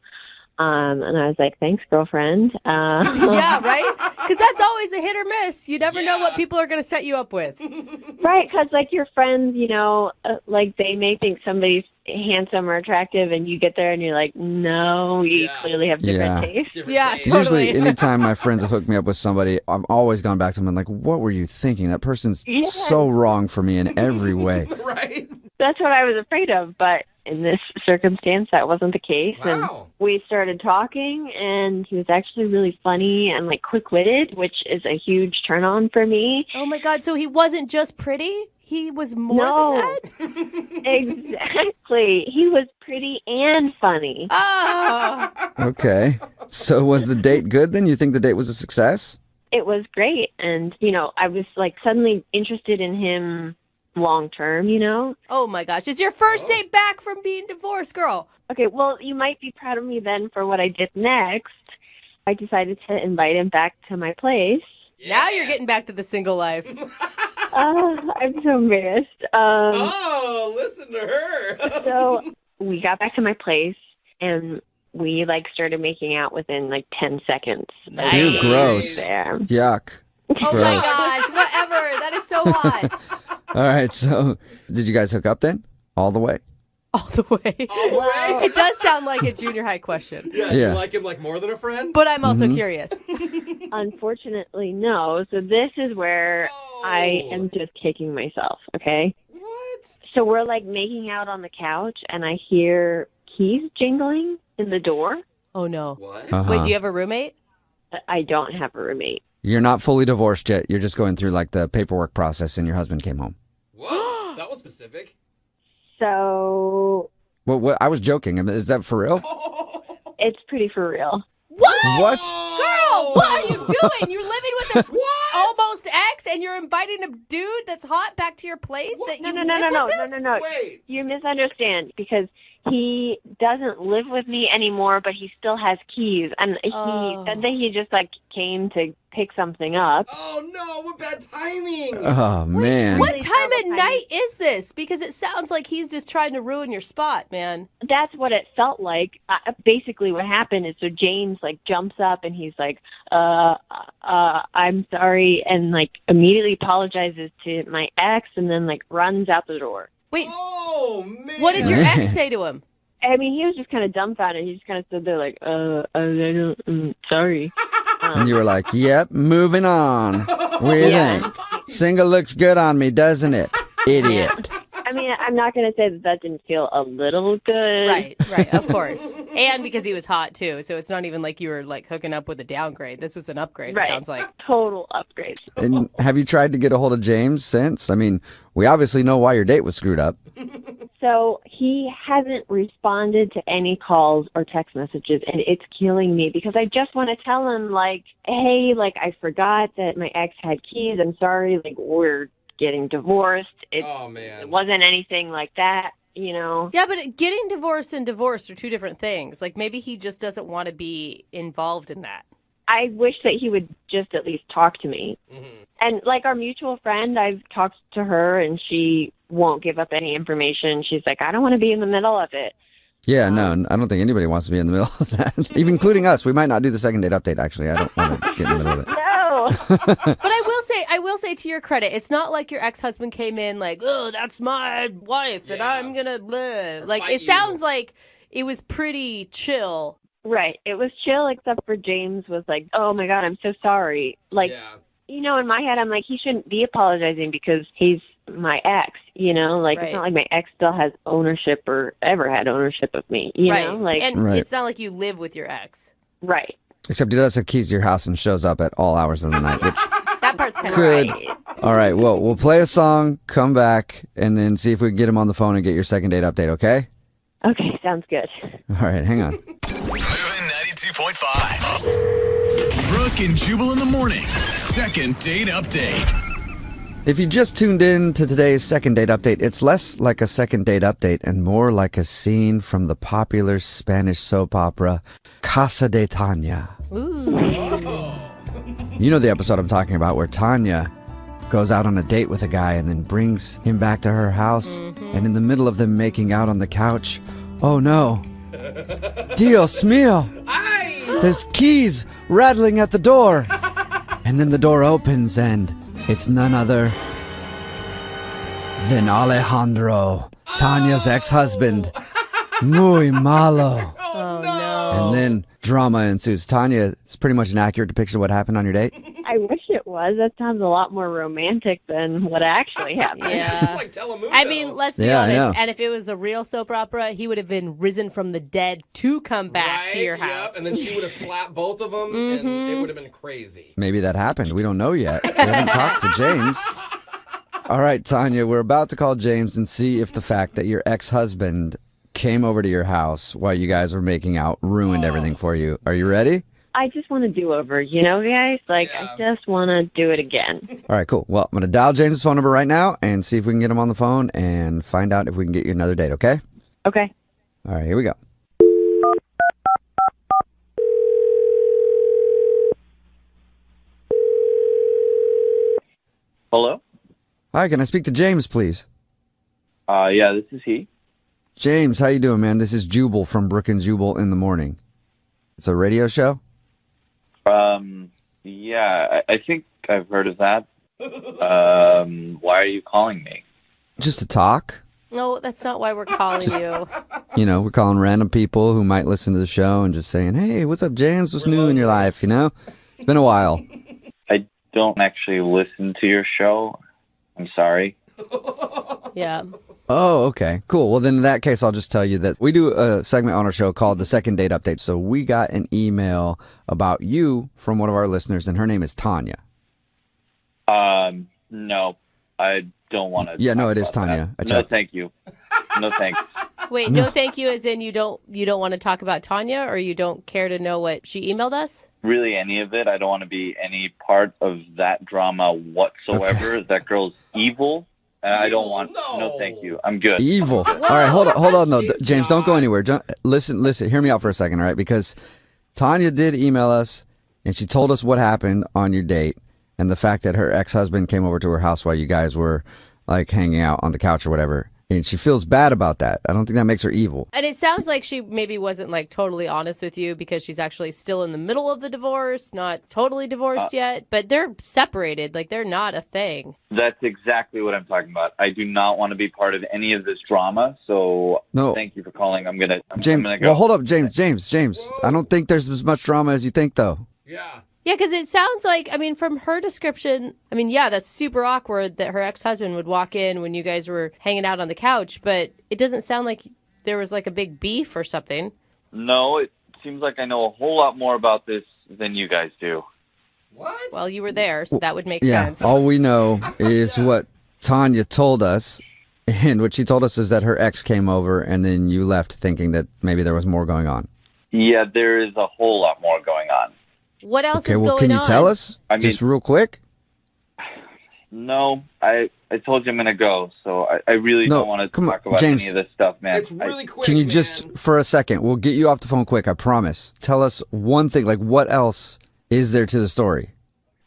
And I was like, thanks, girlfriend. Yeah, right? Because that's always a hit or miss. You never know what people are going to set you up with. Right, because, like, your friends, you know, like, they may think somebody's handsome or attractive, and you get there and you're like, no, you clearly have different tastes. Usually, anytime my friends have hooked me up with somebody, I've always gone back to them and like, what were you thinking? That person's so wrong for me in every way. Right. That's what I was afraid of, but in this circumstance, that wasn't the case. Wow. And we started talking, and he was actually really funny and, like, quick-witted, which is a huge turn-on for me. Oh, my God. So he wasn't just pretty? He was more than that? Exactly. He was pretty and funny. Oh. Okay. So was the date good then? You think the date was a success? It was great. And, you know, I was, like, suddenly interested in him long term, you know? Oh, my gosh. It's your first date back from being divorced, girl. Okay, well, you might be proud of me then for what I did next. I decided to invite him back to my place. Now you're getting back to the single life. I'm so embarrassed. Oh, listen to her. So we got back to my place, and we, like, started making out within, like, 10 seconds. Ew, gross. There. Yuck. Oh, Gross. my gosh. Whatever. That is so hot. All right, so did you guys hook up then? All the way? All the way. All the way? It does sound like a junior high question. Yeah, Yeah. you like him like more than a friend? But I'm also curious. Unfortunately, no. So this is where I am just kicking myself, okay? What? So we're, like, making out on the couch, and I hear keys jingling in the door. Oh, no. What? Uh-huh. Wait, do you have a roommate? I don't have a roommate. You're not fully divorced yet. You're just going through like the paperwork process and your husband came home. What? That was specific. So Well, I was joking. I mean, is that for real? it's pretty for real. What? Girl, what are you doing? You're living with a almost ex, and you're inviting a dude that's hot back to your place? That you live with him? No. Wait. You misunderstand because he doesn't live with me anymore, but he still has keys. And he said that he just, like, came to pick something up. Oh, no. What bad timing. Oh, man. What time at night is this? Because it sounds like he's just trying to ruin your spot, man. That's what it felt like. Basically what happened is, so James, like, jumps up and he's like, I'm sorry, and, like, immediately apologizes to my ex and then, like, runs out the door. Wait, Oh, man. what did your ex say to him? I mean, he was just kind of dumbfounded. He just kind of stood there like, I don't, sorry. And you were like, yep, moving on. What do you think? Single looks good on me, doesn't it? Idiot. I mean, I'm not going to say that didn't feel a little good. Right, of course. And because he was hot, too. So it's not even like you were, like, hooking up with a downgrade. This was an upgrade, Right. it sounds like. Total upgrade. And have you tried to get a hold of James since? I mean, we obviously know why your date was screwed up. So he hasn't responded to any calls or text messages, and it's killing me because I just want to tell him, like, hey, like, I forgot that my ex had keys. I'm sorry. Like, we're getting divorced. It wasn't anything like that, you know? Yeah, but getting divorced and divorced are two different things. Like, maybe he just doesn't want to be involved in that. I wish that he would just at least talk to me. Mm-hmm. And, like, our mutual friend, I've talked to her, and she won't give up any information. She's like, I don't want to be in the middle of it. Yeah, no, I don't think anybody wants to be in the middle of that. Even including us. We might not do the second date update, actually. I don't want to get in the middle of it. No. But I will say to your credit, it's not like your ex-husband came in like, oh, that's my wife and I'm going to live. Like, it sounds like it was pretty chill. Right. It was chill, except for James was like, oh, my God, I'm so sorry. Like, you know, in my head, I'm like, he shouldn't be apologizing because he's my ex, you know? Like, It's not like my ex still has ownership or ever had ownership of me, you know? Like, and it's not like you live with your ex. Right. Except he does have keys to your house and shows up at all hours of the night, which That part's kind of Good. right. All right. Well, we'll play a song, come back, and then see if we can get him on the phone and get your second date update, okay? Okay, sounds good. All right, hang on. Moving 92.5. Brooke and Jubal in the mornings. Second date update. If you just tuned in to today's second date update, it's less like a second date update and more like a scene from the popular Spanish soap opera Casa de Tanya. You know the episode I'm talking about where Tanya goes out on a date with a guy and then brings him back to her house. And in the middle of them making out on the couch, oh no, Dios mío, there's keys rattling at the door. And then the door opens and it's none other than Alejandro, Tanya's ex-husband. Muy malo. Oh, no. And then drama ensues. Tanya, it's pretty much an accurate depiction of what happened on your date. I wish it was. That sounds a lot more romantic than what actually happened. Yeah. Like Telemundo. I mean, let's be Yeah, I know. honest. And if it was a real soap opera, he would have been risen from the dead to come back to your house. Yep. And then she would have slapped both of them, and it would have been crazy. Maybe that happened. We don't know yet. We haven't talked to James. All right, Tanya, we're about to call James and see if the fact that your ex-husband came over to your house while you guys were making out ruined everything for you. Are you ready? I just want to do over, guys? Like, I just want to do it again. All right, cool. Well, I'm going to dial James' phone number right now and see if we can get him on the phone and find out if we can get you another date, okay? Okay. All right, here we go. Hello? Hi, can I speak to James, please? Yeah, this is he. James, how you doing, man? This is Jubal from Brooke and Jubal in the Morning. It's a radio show? Yeah, I think I've heard of that. Why are you calling me? Just to talk. No, that's not why we're calling you. You know, we're calling random people who might listen to the show and just saying, hey, what's up, James? What's new in your life, you know? It's been a while. I don't actually listen to your show. I'm sorry. Yeah. Oh, okay. Cool. Well, then in that case, I'll just tell you that we do a segment on our show called the Second Date Update. So we got an email about you from one of our listeners, and her name is Tanya. No, I don't want to. Yeah, no, it is Tanya. I No, checked. thank you. No, thanks. Wait, no thank you as in you don't want to talk about Tanya, or you don't care to know what she emailed us? Really, any of it. I don't want to be any part of that drama whatsoever. Okay. That girl's evil. I don't want. No, thank you. I'm good. Evil. All right, hold on, though. James, don't go anywhere. Listen, hear me out for a second, all right? Because Tanya did email us, and she told us what happened on your date, and the fact that her ex-husband came over to her house while you guys were, like, hanging out on the couch or whatever. And she feels bad about that. I don't think that makes her evil. And it sounds like she maybe wasn't like totally honest with you because she's actually still in the middle of the divorce, not totally divorced yet, but they're separated. Like they're not a thing. That's exactly what I'm talking about. I do not want to be part of any of this drama. So No. thank you for calling. I'm gonna James, go. well, hold up, James. I don't think there's as much drama as you think, though. Yeah. Yeah, because it sounds like, I mean, from her description, I mean, yeah, that's super awkward that her ex-husband would walk in when you guys were hanging out on the couch, but it doesn't sound like there was like a big beef or something. No, it seems like I know a whole lot more about this than you guys do. What? Well, you were there, so that would make Yeah, sense. all we know is what Tanya told us, and what she told us is that her ex came over, and then you left thinking that maybe there was more going on. Yeah, there is a whole lot more going on. What else Okay, is well, going can on? you tell us? I mean- Just real quick? No, I told you I'm gonna go, so I really No, don't want to come on, talk about James. any of this stuff, man. It's really quick. Can you man. just, for a second, we'll get you off the phone quick, I promise. Tell us one thing, like what else is there to the story?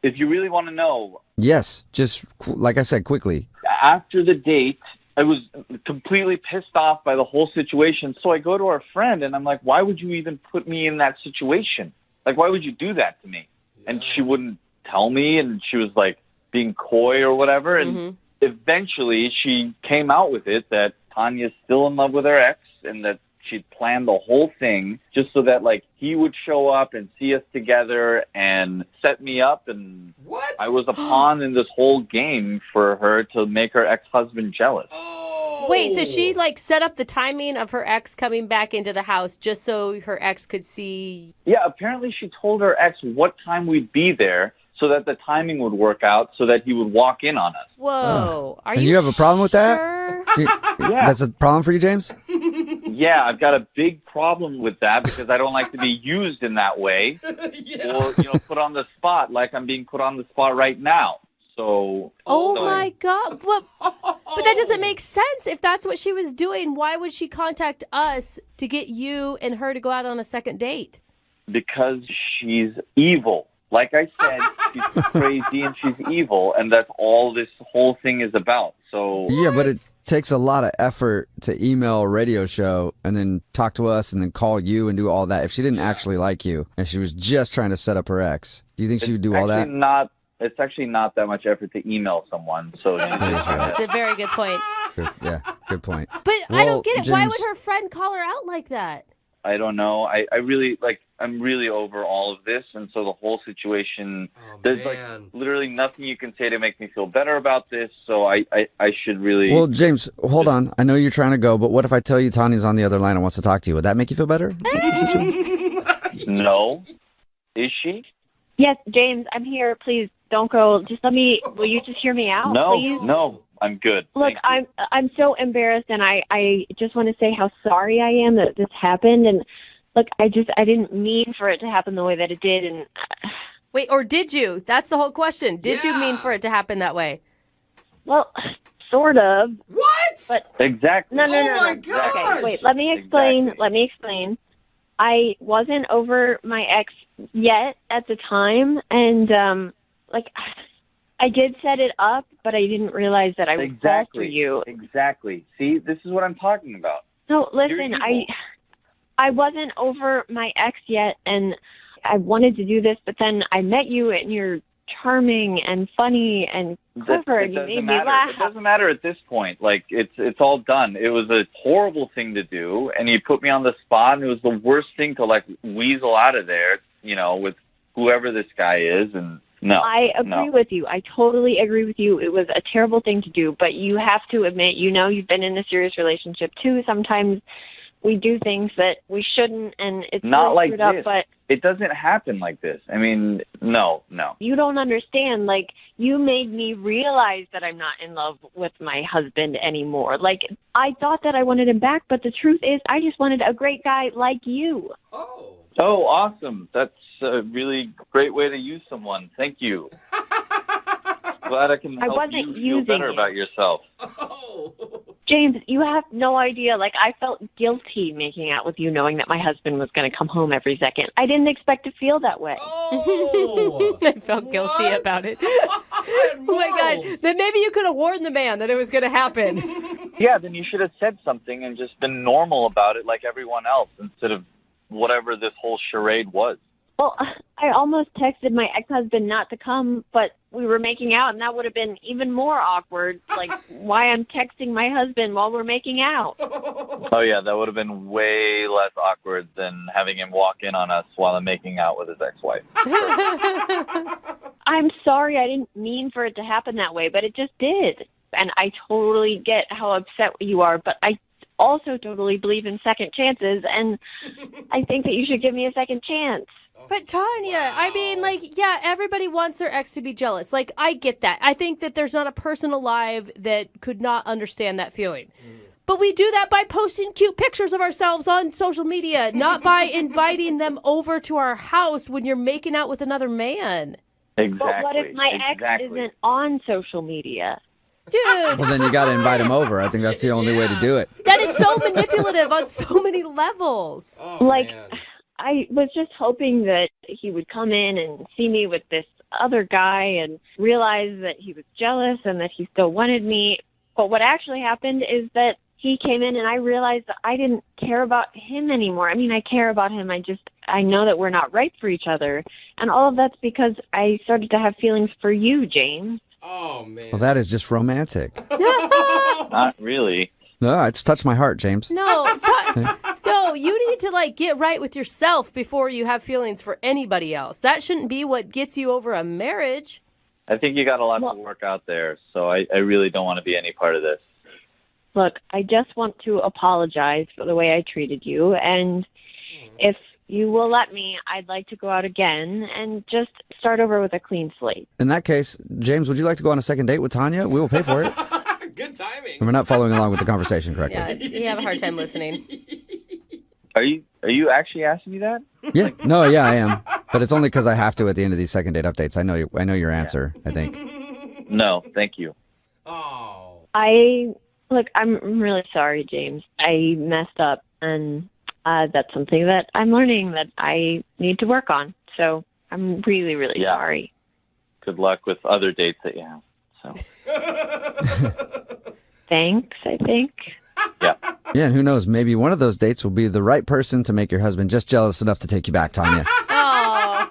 If you really want to know, Yes, just like I said, quickly. after the date, I was completely pissed off by the whole situation. So I go to our friend and I'm like, why would you even put me in that situation? Like, why would you do that to me? And she wouldn't tell me, and she was like being coy or whatever. And eventually she came out with it that Tanya's still in love with her ex and that she'd planned the whole thing just so that like he would show up and see us together and set me up. And What? I was a pawn in this whole game for her to make her ex-husband jealous. Wait, so she like set up the timing of her ex coming back into the house just so her ex could see. Yeah, apparently she told her ex what time we'd be there so that the timing would work out so that he would walk in on us. Whoa. Are And you have a problem with that? sure? Yeah. That's a problem for you, James? Yeah, I've got a big problem with that because I don't like to be used in that way or, put on the spot like I'm being put on the spot right now. So. Oh my God. But that doesn't make sense. If that's what she was doing, why would she contact us to get you and her to go out on a second date? Because she's evil. Like I said, she's crazy and she's evil, and that's all this whole thing is about. So Yeah, but it takes a lot of effort to email a radio show and then talk to us and then call you and do all that. If she didn't actually like you and she was just trying to set up her ex, do you think she would do all that? It's actually not that much effort to email someone. So That's a very good point. Yeah, good point. But I don't get it. Why James- would her friend call her out like that? I don't know. I'm really over all of this, and so the whole situation. There's literally nothing you can say to make me feel better about this. So I should really. Well, James, hold on. I know you're trying to go, but what if I tell you Tanya's on the other line and wants to talk to you? Would that make you feel better? No. Is she? Yes, James, I'm here. Please don't go. Just will you just hear me out, please? No. I'm good. Look, I'm so embarrassed, and I just want to say how sorry I am that this happened. And look, I didn't mean for it to happen the way that it did. And Wait, or did you? That's the whole question. Did you mean for it to happen that way? Well, sort of. What? But exactly. No. my gosh! Okay, wait. Let me explain. Exactly. Let me explain. I wasn't over my ex yet at the time, and I did set it up, but I didn't realize that I would fall for you. Exactly. See, this is what I'm talking about. No, listen, I wasn't over my ex yet, and I wanted to do this, but then I met you, and you're charming and funny and clever, and you made me laugh. It doesn't matter at this point. Like, it's all done. It was a horrible thing to do, and you put me on the spot, and it was the worst thing to, weasel out of there, with whoever this guy is, and no. I agree with you. I totally agree with you. It was a terrible thing to do, but you have to admit, you've been in a serious relationship too. Sometimes we do things that we shouldn't, and it's not like this. up, but it doesn't happen like this. I mean, no. You don't understand. You made me realize that I'm not in love with my husband anymore. I thought that I wanted him back, but the truth is I just wanted a great guy like you. Oh, awesome. That's a really great way to use someone. Thank you. Glad I can help you feel better about yourself. James, you have no idea. I felt guilty making out with you knowing that my husband was going to come home every second. I didn't expect to feel that way. I felt guilty about it. Oh my God. Then maybe you could have warned the man that it was going to happen. Yeah, then you should have said something and just been normal about it like everyone else instead of whatever this whole charade was. Well, I almost texted my ex-husband not to come, but we were making out, and that would have been even more awkward. Why I'm texting my husband while we're making out. Oh, yeah, that would have been way less awkward than having him walk in on us while I'm making out with his ex-wife. I'm sorry. I didn't mean for it to happen that way, but it just did. And I totally get how upset you are, but I also totally believe in second chances, and I think that you should give me a second chance. But Tanya, I mean, everybody wants their ex to be jealous. I get that. I think that there's not a person alive that could not understand that feeling. But we do that by posting cute pictures of ourselves on social media, not by inviting them over to our house when you're making out with another man. Exactly. But what if my ex isn't on social media? Dude. Well, then you got to invite him over. I think that's the only way to do it. That is so manipulative on so many levels. I was just hoping that he would come in and see me with this other guy and realize that he was jealous and that he still wanted me. But what actually happened is that he came in and I realized that I didn't care about him anymore. I mean, I care about him. I know that we're not right for each other. And all of that's because I started to have feelings for you, James. Oh, man. Well, that is just romantic. Not really. No, it's touched my heart, James. No, you need to get right with yourself before you have feelings for anybody else. That shouldn't be what gets you over a marriage. I think you got a lot to work out there, so I really don't want to be any part of this. Look, I just want to apologize for the way I treated you, and if you will let me, I'd like to go out again and just start over with a clean slate. In that case, James, would you like to go on a second date with Tanya? We will pay for it. Good timing. We're not following along with the conversation correctly. Yeah, you have a hard time listening. Are you actually asking me that? Yeah, no, yeah, I am. But it's only because I have to at the end of these second date updates. I know your answer, I think. No, thank you. Oh. I'm really sorry, James. I messed up, and that's something that I'm learning that I need to work on. So I'm really, really sorry. Good luck with other dates that you have. So. Thanks, I think. Yeah. Yeah, and who knows, maybe one of those dates will be the right person to make your husband just jealous enough to take you back, Tanya. Oh.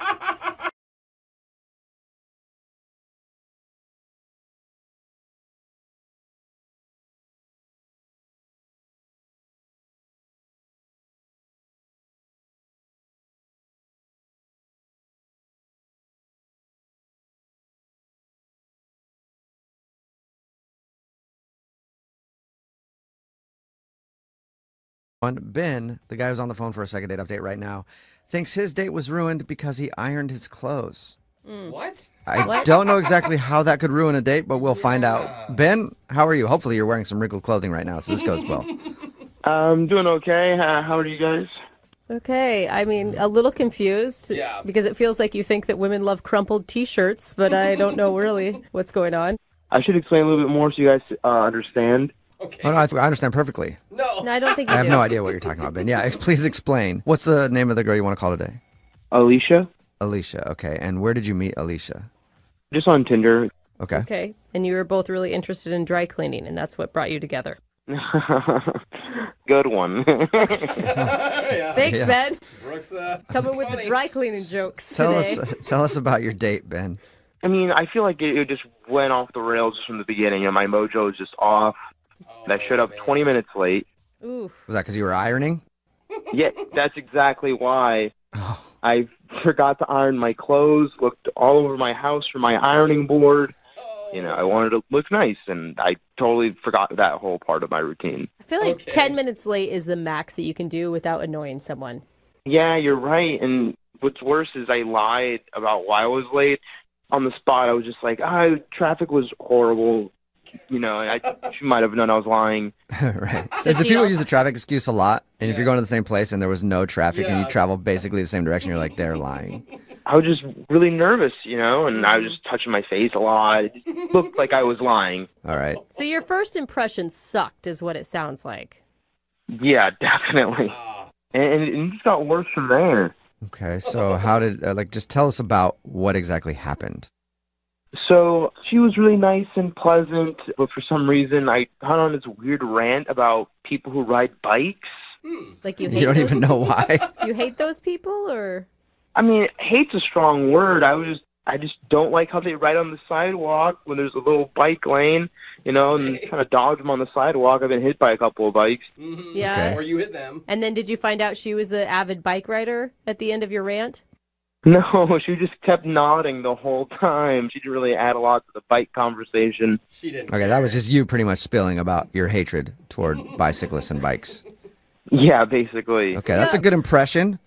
Ben, the guy who's on the phone for a second date update right now, thinks his date was ruined because he ironed his clothes. What? I don't know exactly how that could ruin a date, but we'll find out. Ben, how are you? Hopefully you're wearing some wrinkled clothing right now, so this goes well. I'm doing okay. How are you guys? Okay, I mean, a little confused because it feels like you think that women love crumpled T-shirts, but I don't know really what's going on. I should explain a little bit more so you guys understand. Okay. Oh, no, I understand perfectly. No, I don't think you I have do. no idea what you're talking about, Ben. Yeah, please explain. What's the name of the girl you want to call today? Alicia. Alicia, okay. And where did you meet Alicia? Just on Tinder. Okay. Okay, and you were both really interested in dry cleaning, and that's what brought you together. Good one. Thanks, Yeah. Ben. Brooks, Coming with the dry cleaning jokes Tell today. tell us about your date, Ben. I mean, I feel like it just went off the rails just from the beginning. My mojo was just off. And I showed up 20 minutes late. Oof. Was that because you were ironing? Yeah, that's exactly why. I forgot to iron my clothes, looked all over my house for my ironing board. I wanted to look nice, and I totally forgot that whole part of my routine. I feel like 10 minutes late is the max that you can do without annoying someone. Yeah, you're right. And what's worse is I lied about why I was late. On the spot, I was just like, traffic was horrible. And she might have known I was lying. Right. So the people use the traffic excuse a lot, and if you're going to the same place and there was no traffic and you travel basically the same direction, you're like, they're lying. I was just really nervous, and I was just touching my face a lot. It just looked like I was lying. All right. So your first impression sucked is what it sounds like. Yeah, definitely. And it just got worse from there. Okay, so how did, just tell us about what exactly happened. So she was really nice and pleasant, but for some reason I got on this weird rant about people who ride bikes. Like you hate You don't those even know why. You hate those people, or? I mean, hate's a strong word. I just don't like how they ride on the sidewalk when there's a little bike lane, and kind of dodge them on the sidewalk. I've been hit by a couple of bikes. Mm-hmm. Yeah. Okay. Or you hit them. And then did you find out she was an avid bike rider at the end of your rant? No, she just kept nodding the whole time. She didn't really add a lot to the bike conversation. She didn't. Okay, that was just you pretty much spilling about your hatred toward bicyclists and bikes. Yeah, basically. Okay, that's a good impression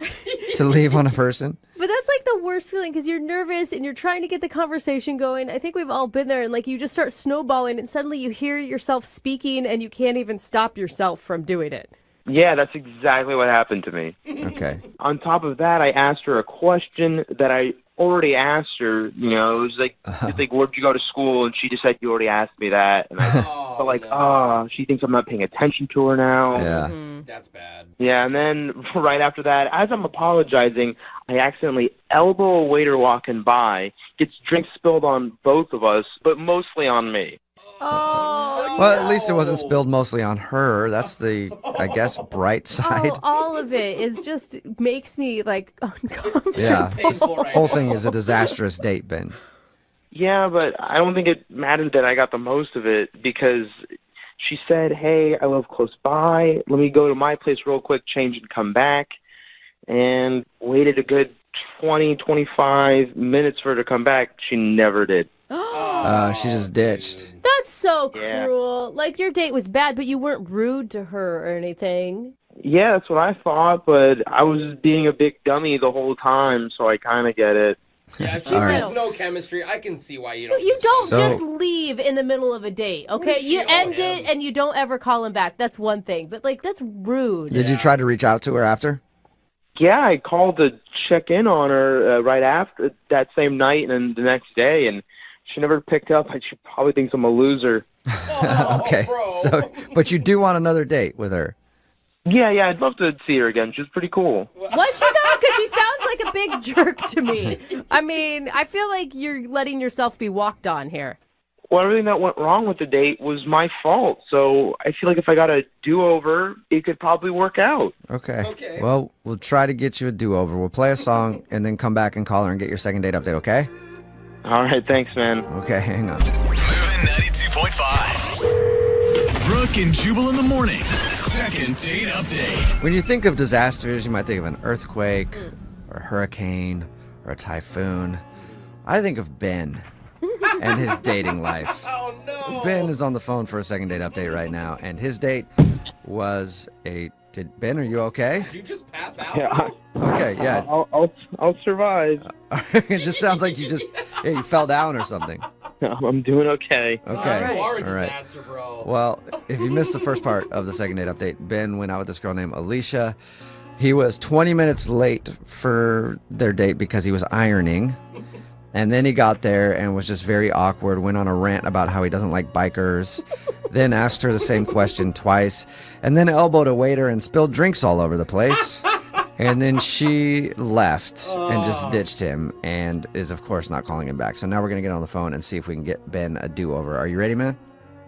to leave on a person. But that's like the worst feeling because you're nervous and you're trying to get the conversation going. I think we've all been there, and like you just start snowballing and suddenly you hear yourself speaking and you can't even stop yourself from doing it. Yeah, that's exactly what happened to me. Okay. On top of that, I asked her a question that I already asked her. It was like, where'd you go to school? And she just said, you already asked me that. And I felt like, she thinks I'm not paying attention to her now. Yeah. That's bad. Yeah, and then right after that, as I'm apologizing, I accidentally elbow a waiter walking by, gets drinks spilled on both of us, but mostly on me. Oh, Well, at least it wasn't spilled mostly on her. That's the, I guess, bright side. all of it is just makes me like uncomfortable. Yeah. This painful right whole thing is a disastrous date, Ben. Yeah, but I don't think it mattered that I got the most of it because she said, hey, I live close by. Let me go to my place real quick, change and come back. And waited a good 20, 25 minutes for her to come back. She never did. She just ditched. That's so Yeah. cruel. Like your date was bad, but you weren't rude to her or anything. Yeah, that's what I thought, but I was being a big dummy the whole time, so I kind of get it. Yeah, if she feels no chemistry, I can see why you don't. You don't just leave in the middle of a date, okay? she You owe end him? it and you don't ever call him back. That's one thing, but like that's rude. Did you try to reach out to her after? Yeah, I called to check in on her right after that same night and the next day, and she never picked up. She probably thinks I'm a loser. Okay. So, but you do want another date with her. Yeah, I'd love to see her again. She's pretty cool. Was she though? Because she sounds like a big jerk to me. I mean, I feel like you're letting yourself be walked on here. Well, everything that went wrong with the date was my fault, so I feel like if I got a do-over, it could probably work out. Okay. Well, we'll try to get you a do-over. We'll play a song and then come back and call her and get your second date update, okay? All right, thanks, man. Okay, hang on. Moving 92.5. Brooke and Jubal in the mornings. Second date update. When you think of disasters, you might think of an earthquake or a hurricane or a typhoon. I think of Ben and his dating life. Oh, no. Ben is on the phone for a second date update right now, and his date was a... Ben, are you okay? Did you just pass out? Yeah. Okay, yeah. I'll survive. It just sounds like you you fell down or something. I'm doing okay. Okay. You are a All right. disaster, bro. Well, if you missed the first part of the second date update, Ben went out with this girl named Alicia. He was 20 minutes late for their date because he was ironing. And then he got there and was just very awkward, went on a rant about how he doesn't like bikers, then asked her the same question twice, and then elbowed a waiter and spilled drinks all over the place. And then she left and just ditched him and is, of course, not calling him back. So now we're going to get on the phone and see if we can get Ben a do-over. Are you ready, man?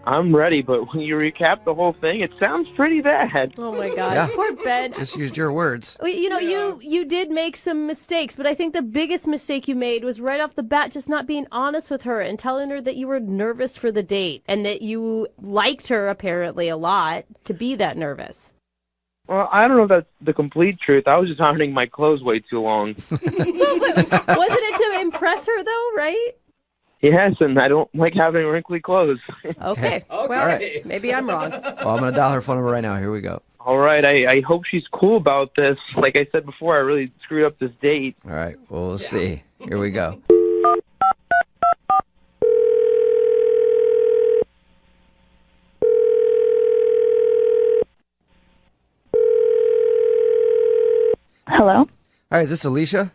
I'm ready, but when you recap the whole thing, it sounds pretty bad. Oh my gosh, Yeah. poor Ben. Just used your words. Well, you know, you did make some mistakes, but I think the biggest mistake you made was right off the bat just not being honest with her and telling her that you were nervous for the date and that you liked her apparently a lot to be that nervous. Well, I don't know if that's the complete truth. I was just ironing my clothes way too long. Wasn't it to impress her though, right? Yes, and I don't like having wrinkly clothes. Okay. Well, right. maybe I'm wrong. Well, I'm going to dial her phone number right now. Here we go. All right, I hope she's cool about this. Like I said before, I really screwed up this date. All right, well, we'll see. Here we go. Hello? Hi, is this Alicia?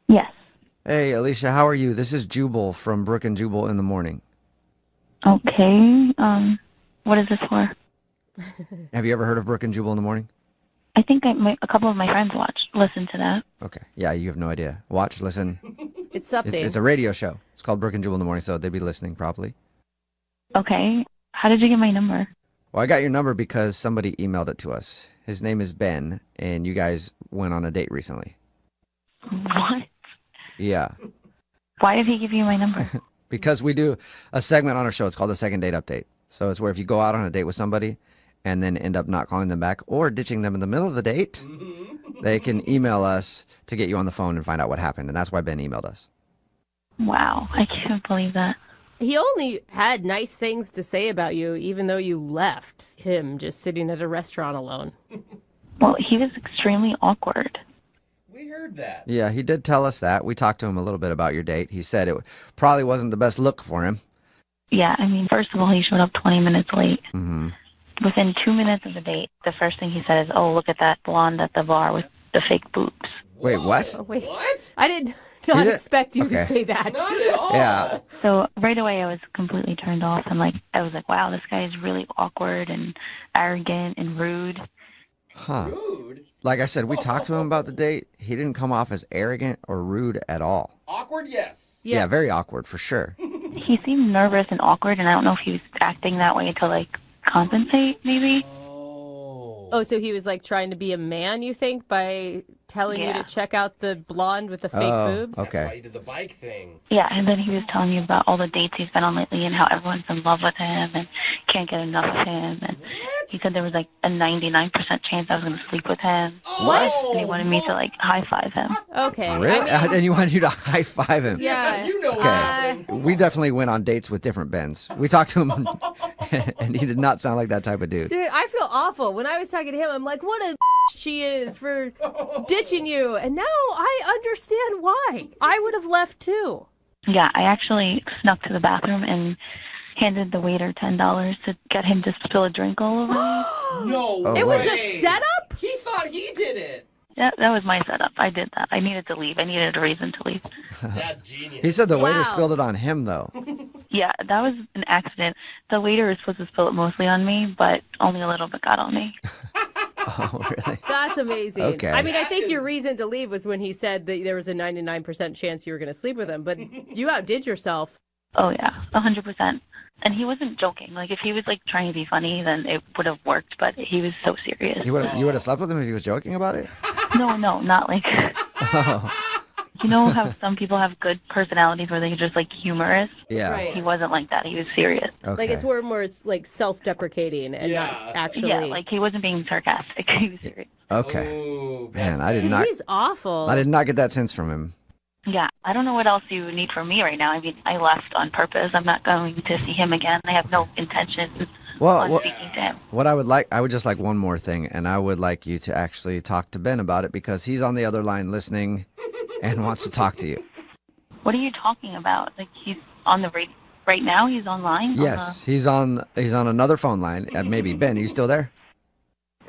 Yes. Hey, Alicia, how are you? This is Jubal from Brooke and Jubal in the Morning. Okay. What is this for? Have you ever heard of Brooke and Jubal in the Morning? I think a couple of my friends listen to that. Okay. Yeah, you have no idea. Watch, listen. It's something. It's a radio show. It's called Brooke and Jubal in the Morning, so they'd be listening probably. Okay. How did you get my number? Well, I got your number because somebody emailed it to us. His name is Ben, and you guys went on a date recently. What? Yeah. Why did he give you my number? Because we do a segment on our show. It's called the Second Date Update. So it's where if you go out on a date with somebody and then end up not calling them back or ditching them in the middle of the date, they can email us to get you on the phone and find out what happened. And that's why Ben emailed us. Wow, I can't believe that. He only had nice things to say about you, even though you left him just sitting at a restaurant alone. Well, he was extremely awkward. We heard that. Yeah, he did tell us that. We talked to him a little bit about your date. He said it probably wasn't the best look for him. Yeah, I mean, first of all, he showed up 20 minutes late. Mm-hmm. Within 2 minutes of the date, the first thing he said is, "Oh, look at that blonde at the bar with the fake boobs." Wait, what? Oh, wait. What? I did not did- expect you to okay. say that. Not at all. Yeah. So right away, I was completely turned off, and I was like, "Wow, this guy is really awkward and arrogant and rude." Huh. Rude? Like I said, we talked to him about the date. He didn't come off as arrogant or rude at all. Awkward, yes. Yeah, very awkward for sure. He seemed nervous and awkward, and I don't know if he was acting that way to compensate, maybe. Oh, so he was trying to be a man, you think, by telling you to check out the blonde with the fake boobs? Okay. That's why he did the bike thing. Yeah, and then he was telling me about all the dates he's been on lately and how everyone's in love with him and can't get enough of him. And he said there was a 99% chance I was going to sleep with him. What? And he wanted me to high five him. Okay. Really? I mean, And you wanted you to high five him? yeah. You know what Okay. happened. We definitely went on dates with different Bens. We talked to him And he did not sound like that type of dude. Dude, I feel awful. When I was talking to him, I'm like, what a she is for ditching you. And now I understand why. I would have left too. Yeah, I actually snuck to the bathroom and handed the waiter $10 to get him to spill a drink all over me. No Oh, way. It was a setup? He thought he did it. Yeah, that was my setup. I did that. I needed to leave. I needed a reason to leave. That's genius. He said the waiter Wow. spilled it on him, though. Yeah, that was an accident. The waiter was supposed to spill it mostly on me, but only a little bit got on me. Oh, really? That's amazing. Okay. I mean, I think your reason to leave was when he said that there was a 99% chance you were going to sleep with him, but you outdid yourself. Oh, yeah, 100%. And he wasn't joking. Like, if he was, like, trying to be funny, then it would have worked, but he was so serious. You would have slept with him if he was joking about it? No, not like... Oh. You know how some people have good personalities where they're just, like, humorous? Yeah. Right. He wasn't like that. He was serious. Okay. Like, it's more it's like self-deprecating and not actually. Yeah, like, he wasn't being sarcastic. He was serious. Okay. Ooh, Man, I did not. He's awful. I did not get that sense from him. Yeah, I don't know what else you need from me right now. I mean, I left on purpose. I'm not going to see him again. I have no intention on speaking to him. What I would just like one more thing, and I would like you to actually talk to Ben about it because he's on the other line listening and wants to talk to you. What are you talking about? Like, he's on the radio right now? He's online? Yes, he's on another phone line. Maybe Ben, are you still there?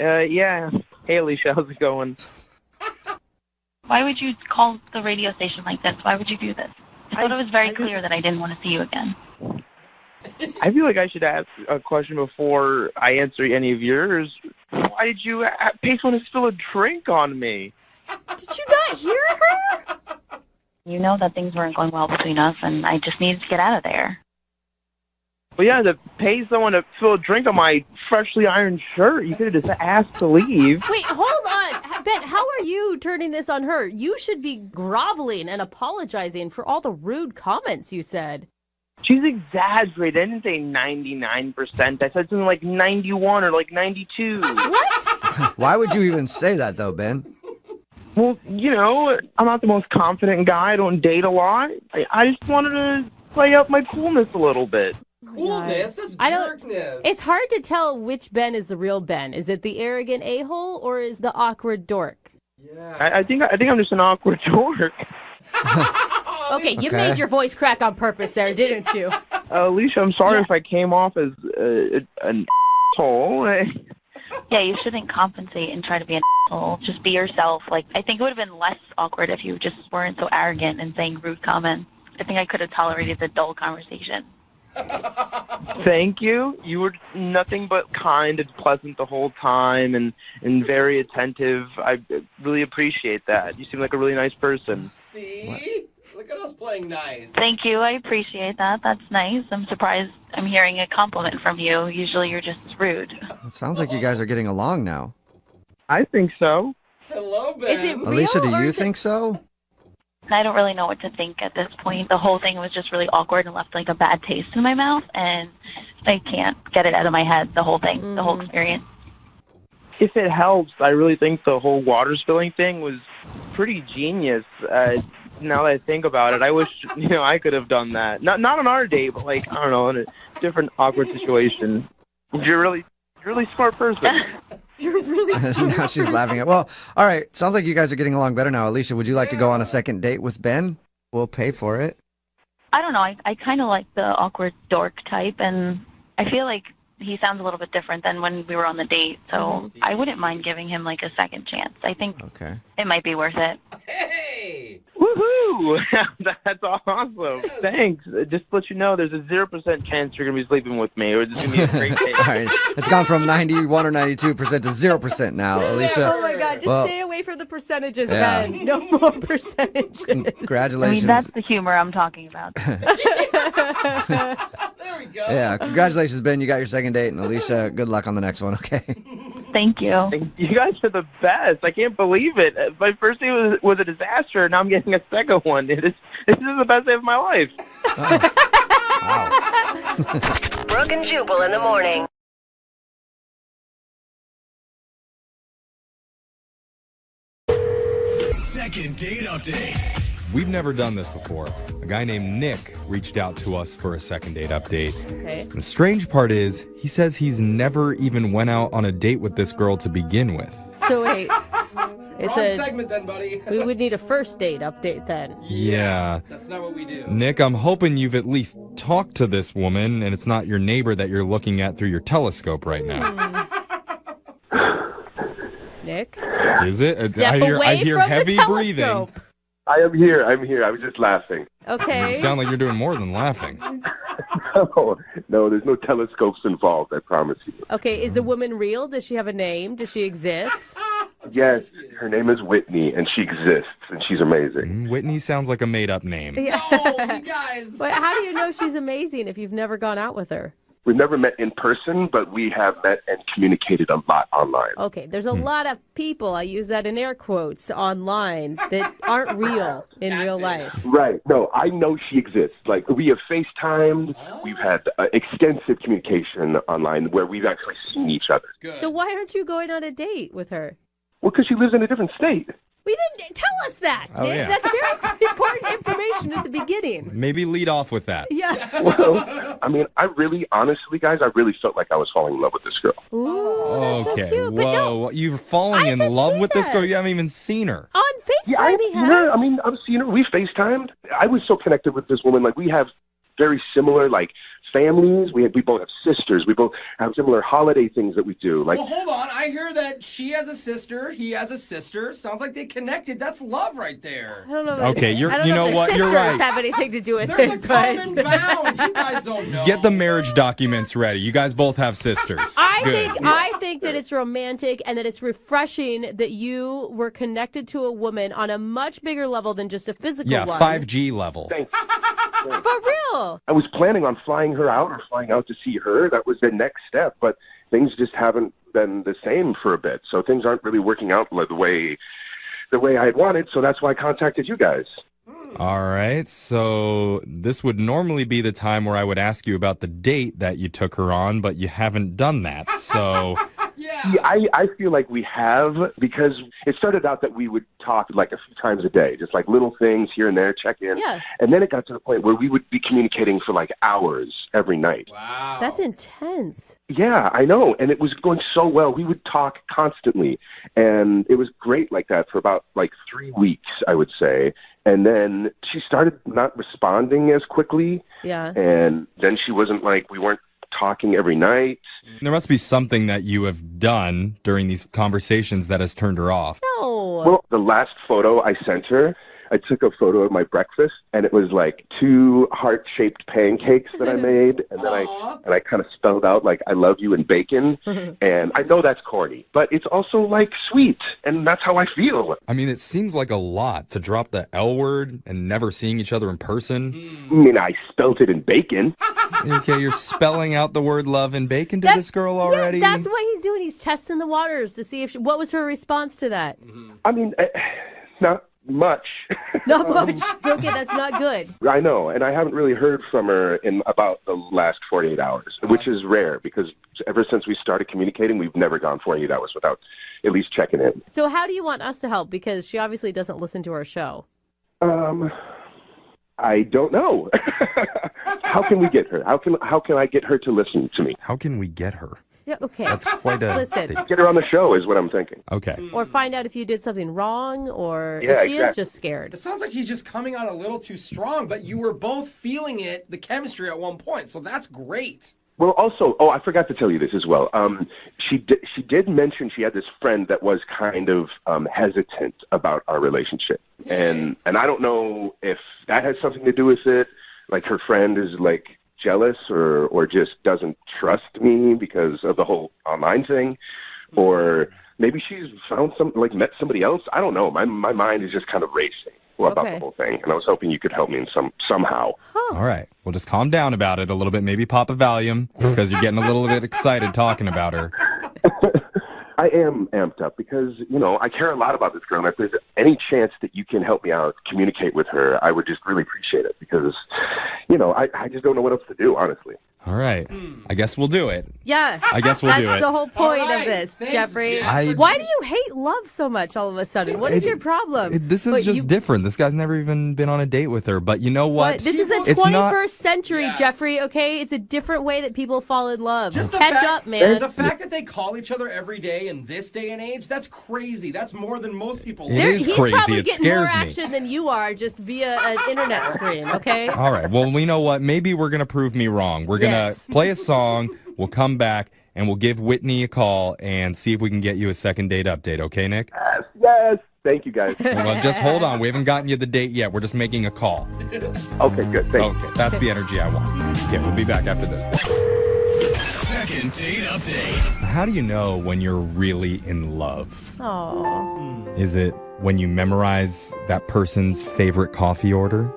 Yeah. Hey, Alicia, how's it going? Why would you call the radio station like this? Why would you do this? I thought it was very clear that I didn't want to see you again. I feel like I should ask a question before I answer any of yours. Why did you pay someone to spill a drink on me? Did you not hear her? You know that things weren't going well between us, and I just needed to get out of there. Well, yeah, to pay someone to spill a drink on my freshly ironed shirt, you could have just asked to leave. Wait, hold on. Ben, how are you turning this on her? You should be groveling and apologizing for all the rude comments you said. She's exaggerated. I didn't say 99%. I said something like 91 or like 92. What? Why would you even say that, though, Ben? Well, you know, I'm not the most confident guy. I don't date a lot. I just wanted to play up my coolness a little bit. Coolness? That's jerkness. It's hard to tell which Ben is the real Ben. Is it the arrogant a-hole or is the awkward dork? Yeah. I think I'm just an awkward dork. Okay, you made your voice crack on purpose there, didn't you? Alicia, I'm sorry if I came off as an asshole. Yeah, you shouldn't compensate and try to be an asshole. Just be yourself. Like, I think it would have been less awkward if you just weren't so arrogant and saying rude comments. I think I could have tolerated the dull conversation. Thank you. You were nothing but kind and pleasant the whole time and very attentive. I really appreciate that. You seem like a really nice person. See? Look at us playing nice. Thank you. I appreciate that. That's nice. I'm surprised I'm hearing a compliment from you. Usually you're just rude. It sounds like you guys are getting along now. I think so. Hello, Ben. Is it real? Alicia, do or you is it- think so? I don't really know what to think at this point. The whole thing was just really awkward and left like a bad taste in my mouth, and I can't get it out of my head, the whole thing, the whole experience. If it helps, I really think the whole water spilling thing was pretty genius. Now that I think about it, I wish I could have done that. Not on our date, but like, I don't know, in a different awkward situation. You're a really smart person. You're really Now she's laughing at. Well, all right. Sounds like you guys are getting along better now. Alicia, would you like to go on a second date with Ben? We'll pay for it. I don't know. I kind of like the awkward dork type, and I feel like he sounds a little bit different than when we were on the date, so I wouldn't mind giving him like a second chance. I think it might be worth it. Hey! Woohoo! That's awesome. Thanks. Just to let you know, there's a 0% chance you're going to be sleeping with me, or it's going to be a great date. All right. It's gone from 91 or 92% to 0% now, Alicia. Oh my God! Just well, stay away from the percentages, yeah. Ben. No more percentages. Congratulations. I mean, that's the humor I'm talking about. There we go. Yeah, congratulations, Ben. You got your second date, and Alicia, good luck on the next one, okay? Thank you. You guys are the best. I can't believe it. My first date was a disaster, and now I'm getting a second one. This is the best day of my life. Wow. Brooke and Jubal in the morning. Second date update. we've never done this before. A guy named Nick reached out to us for a second date update. Okay. The strange part is, he says he's never even went out on a date with this girl to begin with. So wait. Wrong segment then, buddy. We would need a first date update then. Yeah. That's not what we do. Nick, I'm hoping you've at least talked to this woman and it's not your neighbor that you're looking at through your telescope right now. Nick? Is it? Step I hear away from heavy the breathing. telescope. I am here. I was just laughing. Okay. You sound like you're doing more than laughing. No, there's no telescopes involved, I promise you. Okay, is the woman real? Does she have a name? Does she exist? Yes, her name is Whitney, and she exists, and she's amazing. Whitney sounds like a made-up name. Yeah. No, you guys. But how do you know she's amazing if you've never gone out with her? We've never met in person, but we have met and communicated a lot online. Okay, there's a lot of people, I use that in air quotes, online that aren't real in real life. Right. No, I know she exists. Like, we have FaceTimed. We've had extensive communication online where we've actually seen each other. So why aren't you going on a date with her? Well, because she lives in a different state. We didn't tell us that, Oh, Nick. yeah. That's very important information at the beginning. Maybe lead off with that. Yeah. Well, I mean, honestly, guys, I really felt like I was falling in love with this girl. Ooh, that's Okay, so cute. But no, whoa. You're falling in love with this girl? You haven't even seen her. on FaceTime Yeah, I've he seen has. her. I mean, I've seen her. We FaceTimed. I was so connected with this woman. Like, we have very similar, like, families. We both have sisters. We both have similar holiday things that we do. Like, Well, hold on. I hear that she has a sister, he has a sister. Sounds like they connected. That's love right there. I don't know. Okay, I don't you know if the what? You're sisters right. have anything to do with There's a it, common but bound. You guys don't know. Get the marriage documents ready. You guys both have sisters. Good. I think that it's romantic and that it's refreshing that you were connected to a woman on a much bigger level than just a physical Yeah, one. 5G level. For real. I was planning on flying her out or flying out to see her. That was the next step, but things just haven't been the same for a bit. So things aren't really working out the way I had wanted. So that's why I contacted you guys. All right, so this would normally be the time where I would ask you about the date that you took her on, but you haven't done that. So Yeah, I feel like we have, because it started out that we would talk like a few times a day, just like little things here and there, check in. Yeah. And then it got to the point where we would be communicating for like hours every night. Wow. That's intense. Yeah, I know. And it was going so well. We would talk constantly. And it was great like that for about like 3 weeks, I would say. And then she started not responding as quickly. Yeah. And then she wasn't like, we weren't talking every night. there must be something that you have done during these conversations that has turned her off. No. Well, the last photo I sent her, I took a photo of my breakfast, and it was like 2 heart-shaped pancakes that I made, and then I kind of spelled out like "I love you" and bacon. And I know that's corny, but it's also like sweet, and that's how I feel. I mean, it seems like a lot to drop the L word and never seeing each other in person. I mean, I spelt it in bacon. Okay, you're spelling out the word love and bacon to this girl already? Yeah, that's what he's doing. He's testing the waters to see if what was her response to that. I mean, not much. Not much. Okay, that's not good. I know, and I haven't really heard from her in about the last 48 hours, which is rare because ever since we started communicating, we've never gone 48 hours without at least checking in. So how do you want us to help? Because she obviously doesn't listen to our show. I don't know. How can we get her? How can I get her to listen to me? How can we get her? Yeah, okay. That's quite a Listen. statement. Get her on the show is what I'm thinking. Okay. Or find out if you did something wrong or Yeah, if she is exactly. just scared. It sounds like he's just coming out a little too strong, but you were both feeling it, the chemistry at one point, so that's great. Well, also, I forgot to tell you this as well. She did mention she had this friend that was kind of hesitant about our relationship, and I don't know if that has something to do with it. Like her friend is like jealous or just doesn't trust me because of the whole online thing, or maybe she's found met somebody else. I don't know. My mind is just kind of racing about the whole thing, and I was hoping you could help me in somehow. All right. Well, just calm down about it a little bit. Maybe pop a Valium because you're getting a little bit excited talking about her. I am amped up because, I care a lot about this girl. And if there's any chance that you can help me out, communicate with her, I would just really appreciate it because, I just don't know what else to do, honestly. All right. I guess we'll do it. Yeah. I guess we'll do it. That's the whole point All right. of this, Thanks, Jeffrey. Jeffrey. Why do you hate love so much all of a sudden? What is your problem? This is just different. This guy's never even been on a date with her. But you know what? This is a It's 21st not- century, Jeffrey, okay? It's a different way that people fall in love. Just the Catch fact- up, man. The fact that they call each other every day in this day and age, that's crazy. That's more than most people. It is He's crazy. probably It getting more scares me. action than you are just via an internet screen, okay? All right. Well, we know what? Maybe we're going to prove me wrong. We're going to Yes. play a song. We'll come back and we'll give Whitney a call and see if we can get you a second date update. Okay, Nick? Yes. Thank you, guys. Well, just hold on. We haven't gotten you the date yet. We're just making a call. Okay, good. Thanks. Okay. That's the energy I want. Yeah, we'll be back after this. Second date update. How do you know when you're really in love? Oh, Is it when you memorize that person's favorite coffee order?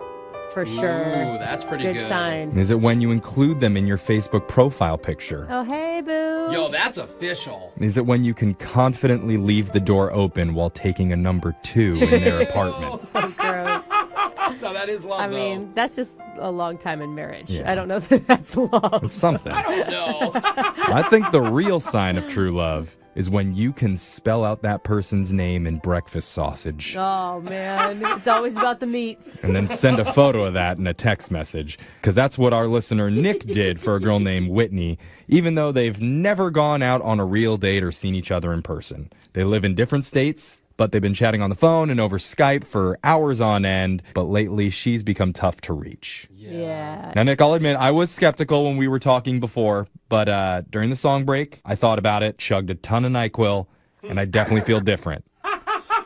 for sure. Ooh, that's pretty good. sign. Is it when you include them in your Facebook profile picture? Oh, hey, boo. Yo, that's official. Is it when you can confidently leave the door open while taking a number 2 in their apartment? So gross. No, that is love, I mean, that's just a long time in marriage. Yeah. I don't know if that's love. It's something. I don't know. I think the real sign of true love is when you can spell out that person's name in breakfast sausage Oh, man. It's always about the meats. and then send a photo of that in a text message. Because that's what our listener Nick did for a girl named Whitney, even though they've never gone out on a real date or seen each other in person. They live in different states, but they've been chatting on the phone and over Skype for hours on end. But lately, she's become tough to reach. Yeah. Now, Nick, I'll admit, I was skeptical when we were talking before, but during the song break, I thought about it, chugged a ton of NyQuil, and I definitely feel different.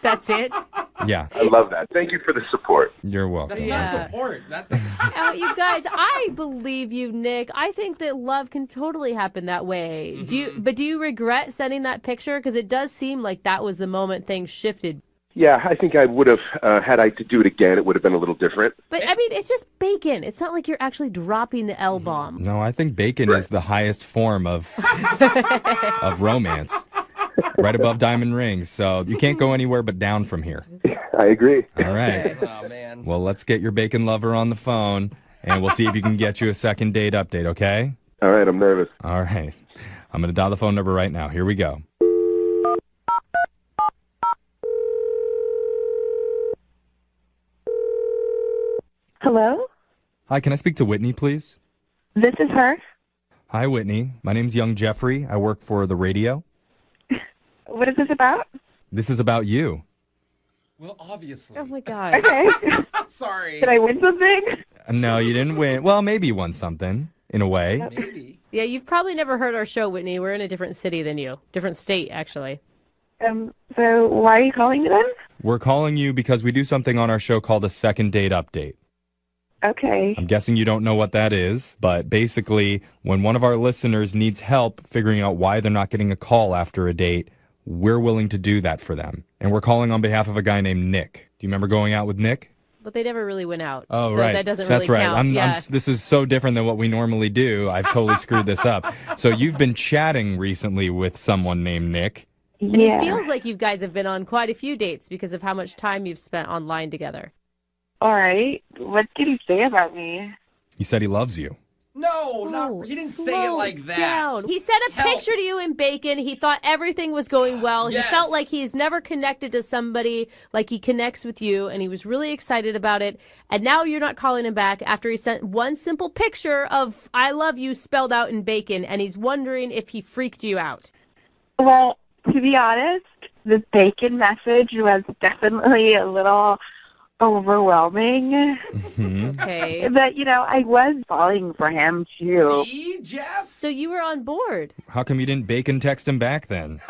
That's it? Yeah, I love that. Thank you for the support. you're welcome. That's not support. That's You guys, I believe you, Nick. I think that love can totally happen that way. Do you regret sending that picture? Because it does seem like that was the moment things shifted. Yeah, I think I would have, had I to do it again, it would have been a little different. But, I mean, it's just bacon. It's not like you're actually dropping the L-bomb. No, I think bacon is the highest form of romance, right above diamond rings. So you can't go anywhere but down from here. I agree. All right. oh man. Well, let's get your bacon lover on the phone, and we'll see if you can get you a second date update, okay? All right, I'm nervous. All right. I'm going to dial the phone number right now. Here we go. Hello? Hi, can I speak to Whitney, please? This is her. Hi, Whitney. My name's Young Jeffrey. I work for the radio. What is this about? This is about you. Well, obviously. Oh, my God. Okay. Sorry. Did I win something? No, you didn't win. Well, maybe you won something, in a way. Maybe. Yeah, you've probably never heard our show, Whitney. We're in a different city than you. Different state, actually. So why are you calling me then? We're calling you because we do something on our show called a second date update. Okay. I'm guessing you don't know what that is, but basically, when one of our listeners needs help figuring out why they're not getting a call after a date, we're willing to do that for them. And we're calling on behalf of a guy named Nick. Do you remember going out with Nick? But they never really went out. Oh, so right. that doesn't That's really right. count. This is so different than what we normally do. I've totally screwed this up. So you've been chatting recently with someone named Nick. And it feels like you guys have been on quite a few dates because of how much time you've spent online together. All right. What did he say about me? He said he loves you. No, he didn't say it like that. Down. He sent a picture to you in bacon. He thought everything was going well. Yes. He felt like he's never connected to somebody like he connects with you, and he was really excited about it. And now you're not calling him back after he sent one simple picture of I love you spelled out in bacon, and he's wondering if he freaked you out. Well, to be honest, the bacon message was definitely a little overwhelming. Okay. But, I was falling for him, too. See, Jeff? So you were on board. How come you didn't bacon text him back then?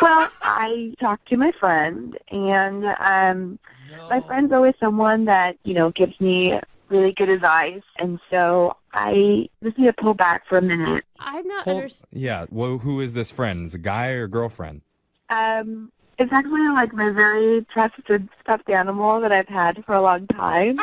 Well, I talked to my friend, and my friend's always someone that, gives me really good advice. And so I just need to pull back for a minute. I'm not Yeah. Well, who is this friend? Is it a guy or girlfriend? It's actually like my very trusted stuffed animal that I've had for a long time.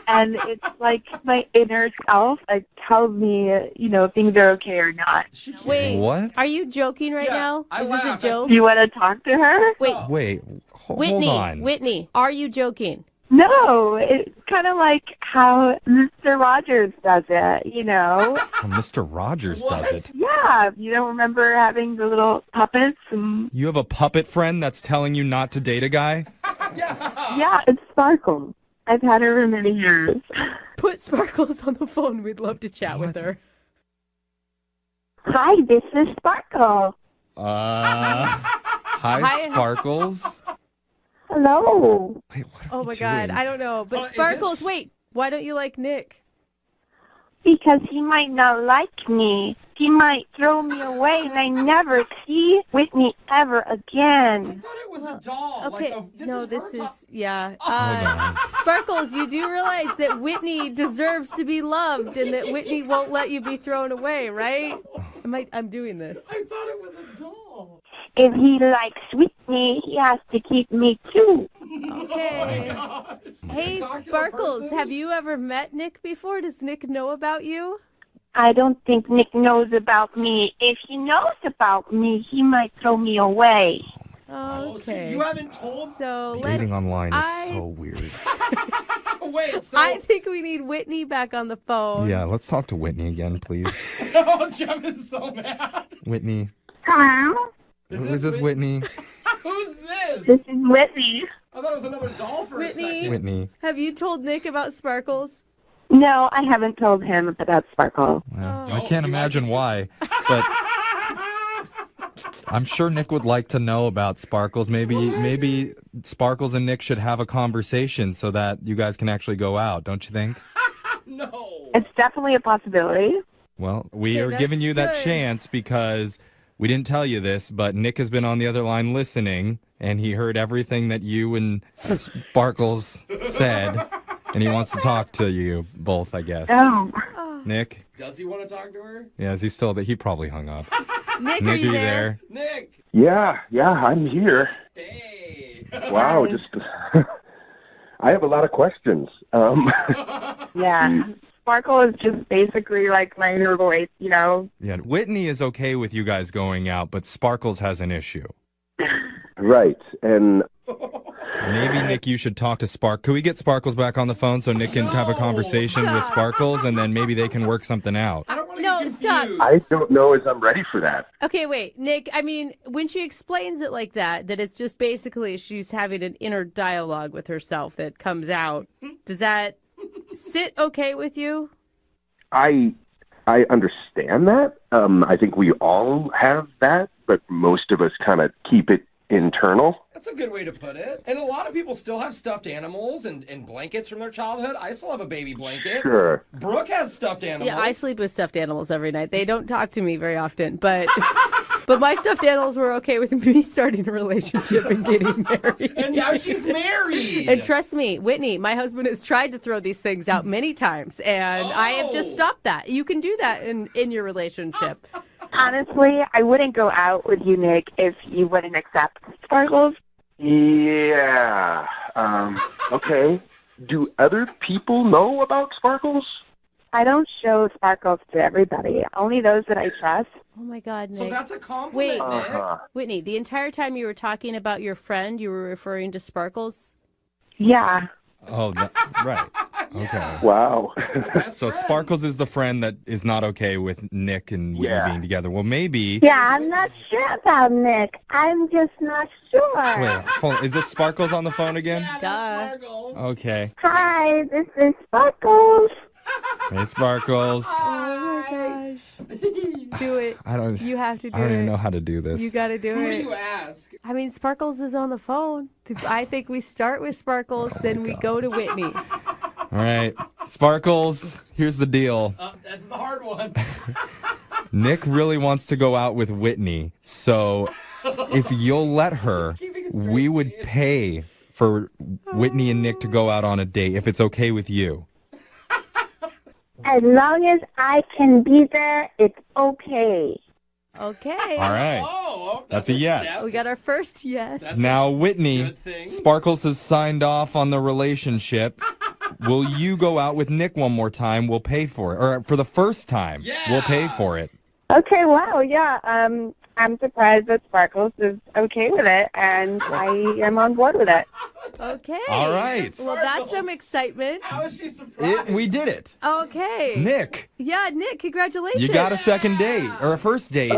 And it's like my inner self tells me, if things are okay or not. Wait, What? are you joking right now? Is this a joke? You want to talk to her? Wait, Wait, hold Whitney, on. Whitney, are you joking? No, it's kind of like how Mr. Rogers does it, you know? Oh, Mr. Rogers does it. Yeah, you don't remember having the little puppets and... You have a puppet friend that's telling you not to date a guy? Yeah, it's Sparkle. I've had her for many years. Put Sparkles on the phone. We'd love to chat with her. Hi, this is Sparkle. Hi, Sparkles. Hello. Oh my God, I don't know. But Sparkles, wait, why don't you like Nick? Because he might not like me. He might throw me away, and I never see Whitney ever again. It was a doll. Okay, Like this is Sparkles, you do realize that Whitney deserves to be loved and that Whitney won't let you be thrown away, right? I'm doing this. I thought it was a doll. If he likes Whitney, he has to keep me too. Okay. Hey, Sparkles, have you ever met Nick before? Does Nick know about you? I don't think Nick knows about me. If he knows about me, he might throw me away. Okay. You haven't told? So Dating online is so weird. Wait, so... I think we need Whitney back on the phone. Yeah, let's talk to Whitney again, please. Oh, Jeff is so mad. Whitney. Hello? Is this Whitney? Who's this? This is Whitney. I thought it was another doll for a second. Whitney. Have you told Nick about Sparkles? No, I haven't told him about Sparkle. I can't imagine why, but I'm sure Nick would like to know about Sparkles. Maybe Sparkles and Nick should have a conversation so that you guys can actually go out, don't you think? No. It's definitely a possibility. Well, we are giving you that chance because we didn't tell you this, but Nick has been on the other line listening, and he heard everything that you and Sparkles said, and he wants to talk to you both, I guess. Oh. Nick? Does he want to talk to her? Yeah, is he still there? He probably hung up. Nick, Nick, are you there? Nick! Yeah, I'm here. Hey! Wow, I have a lot of questions. Yeah. Sparkle is just basically like my inner voice, you know? Yeah, Whitney is okay with you guys going out, but Sparkles has an issue. Right, and... Maybe, Nick, you should talk to Spark. Could we get Sparkles back on the phone so Nick can have a conversation with Sparkles, and then maybe they can work something out? No, stop. I don't know if I'm ready for that. Okay, wait, Nick, I mean, when she explains it like that it's just basically she's having an inner dialogue with herself that comes out, does that sit okay with you? I understand that. I think we all have that, but most of us kind of keep it internal. That's a good way to put it. And a lot of people still have stuffed animals and blankets from their childhood. I still have a baby blanket. Sure. Brooke has stuffed animals. Yeah, I sleep with stuffed animals every night. They don't talk to me very often, but but my stuffed animals were okay with me starting a relationship and getting married. And now she's married. And trust me, Whitney, my husband has tried to throw these things out many times, and I have just stopped that. You can do that in your relationship. Honestly, I wouldn't go out with you, Nick, if you wouldn't accept Sparkles. Yeah. Okay. Do other people know about Sparkles? I don't show Sparkles to everybody, only those that I trust. Oh my God, Nick. So that's a compliment, Wait, Nick. Whitney, the entire time you were talking about your friend, you were referring to Sparkles? Yeah. Oh, right. Okay. Wow. So Sparkles is the friend that is not okay with Nick and Whitney being together. Well, maybe... Yeah, I'm not sure about Nick. I'm just not sure. Wait, hold on. Is this Sparkles on the phone again? Duh. Okay. Hi, this is Sparkles. Hey, Sparkles. Oh my gosh. Do it. You have to do it. I don't even know how to do this. You got to do it. Who do you ask? I mean, Sparkles is on the phone. I think we start with Sparkles, then we go to Whitney. All right. Sparkles, here's the deal. That's the hard one. Nick really wants to go out with Whitney, so if you'll let her, we would pay for Whitney and Nick to go out on a date if it's okay with you. As long as I can be there, it's okay. Okay. All right. That's a yes. We got our first yes. Now, Whitney, Sparkles has signed off on the relationship. Will you go out with Nick one more time? We'll pay for it. Or for the first time, we'll pay for it. Okay, wow, yeah. I'm surprised that Sparkles is okay with it, and I am on board with it. Okay. All right. Well, that's some excitement. How is she surprised? We did it. Okay. Nick. Yeah, Nick, congratulations. You got a second date or a first date.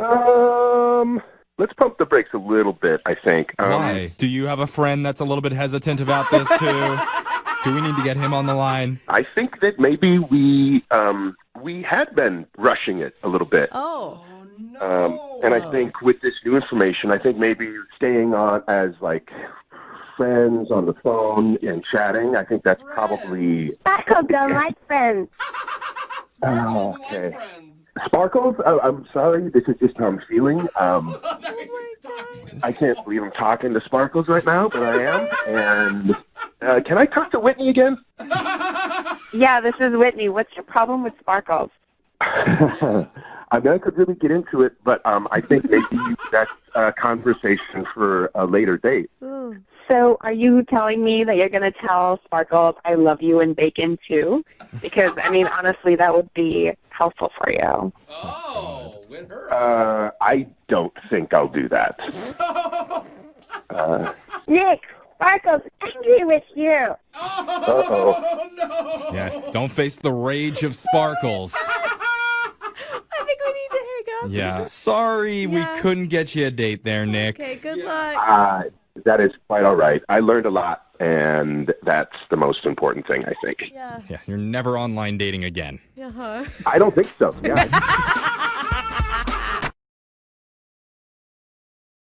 Let's pump the brakes a little bit, I think. Why? Do you have a friend that's a little bit hesitant about this too? Do we need to get him on the line? I think that maybe we had been rushing it a little bit. Oh. And I think with this new information, I think maybe staying on as like friends on the phone and chatting, I think that's probably... Sparkles don't like friends. Oh, okay. Sparkles, I'm sorry. This is just how I'm feeling. I can't believe I'm talking to Sparkles right now, but I am. And can I talk to Whitney again? Yeah, this is Whitney. What's your problem with Sparkles? I mean, I could really get into it, but I think maybe that's a conversation for a later date. So are you telling me that you're going to tell Sparkles I love you and bacon too? Because, I mean, honestly, that would be helpful for you. Oh, win her. I don't think I'll do that. Nick, Sparkles angry with you. Uh-oh. No. Yeah, don't face the rage of Sparkles. I think we need to hang up. Yeah, sorry we couldn't get you a date there, Nick. Okay, good luck. That is quite all right. I learned a lot, and that's the most important thing, I think. Yeah. Yeah, you're never online dating again. Uh-huh. I don't think so. Yeah.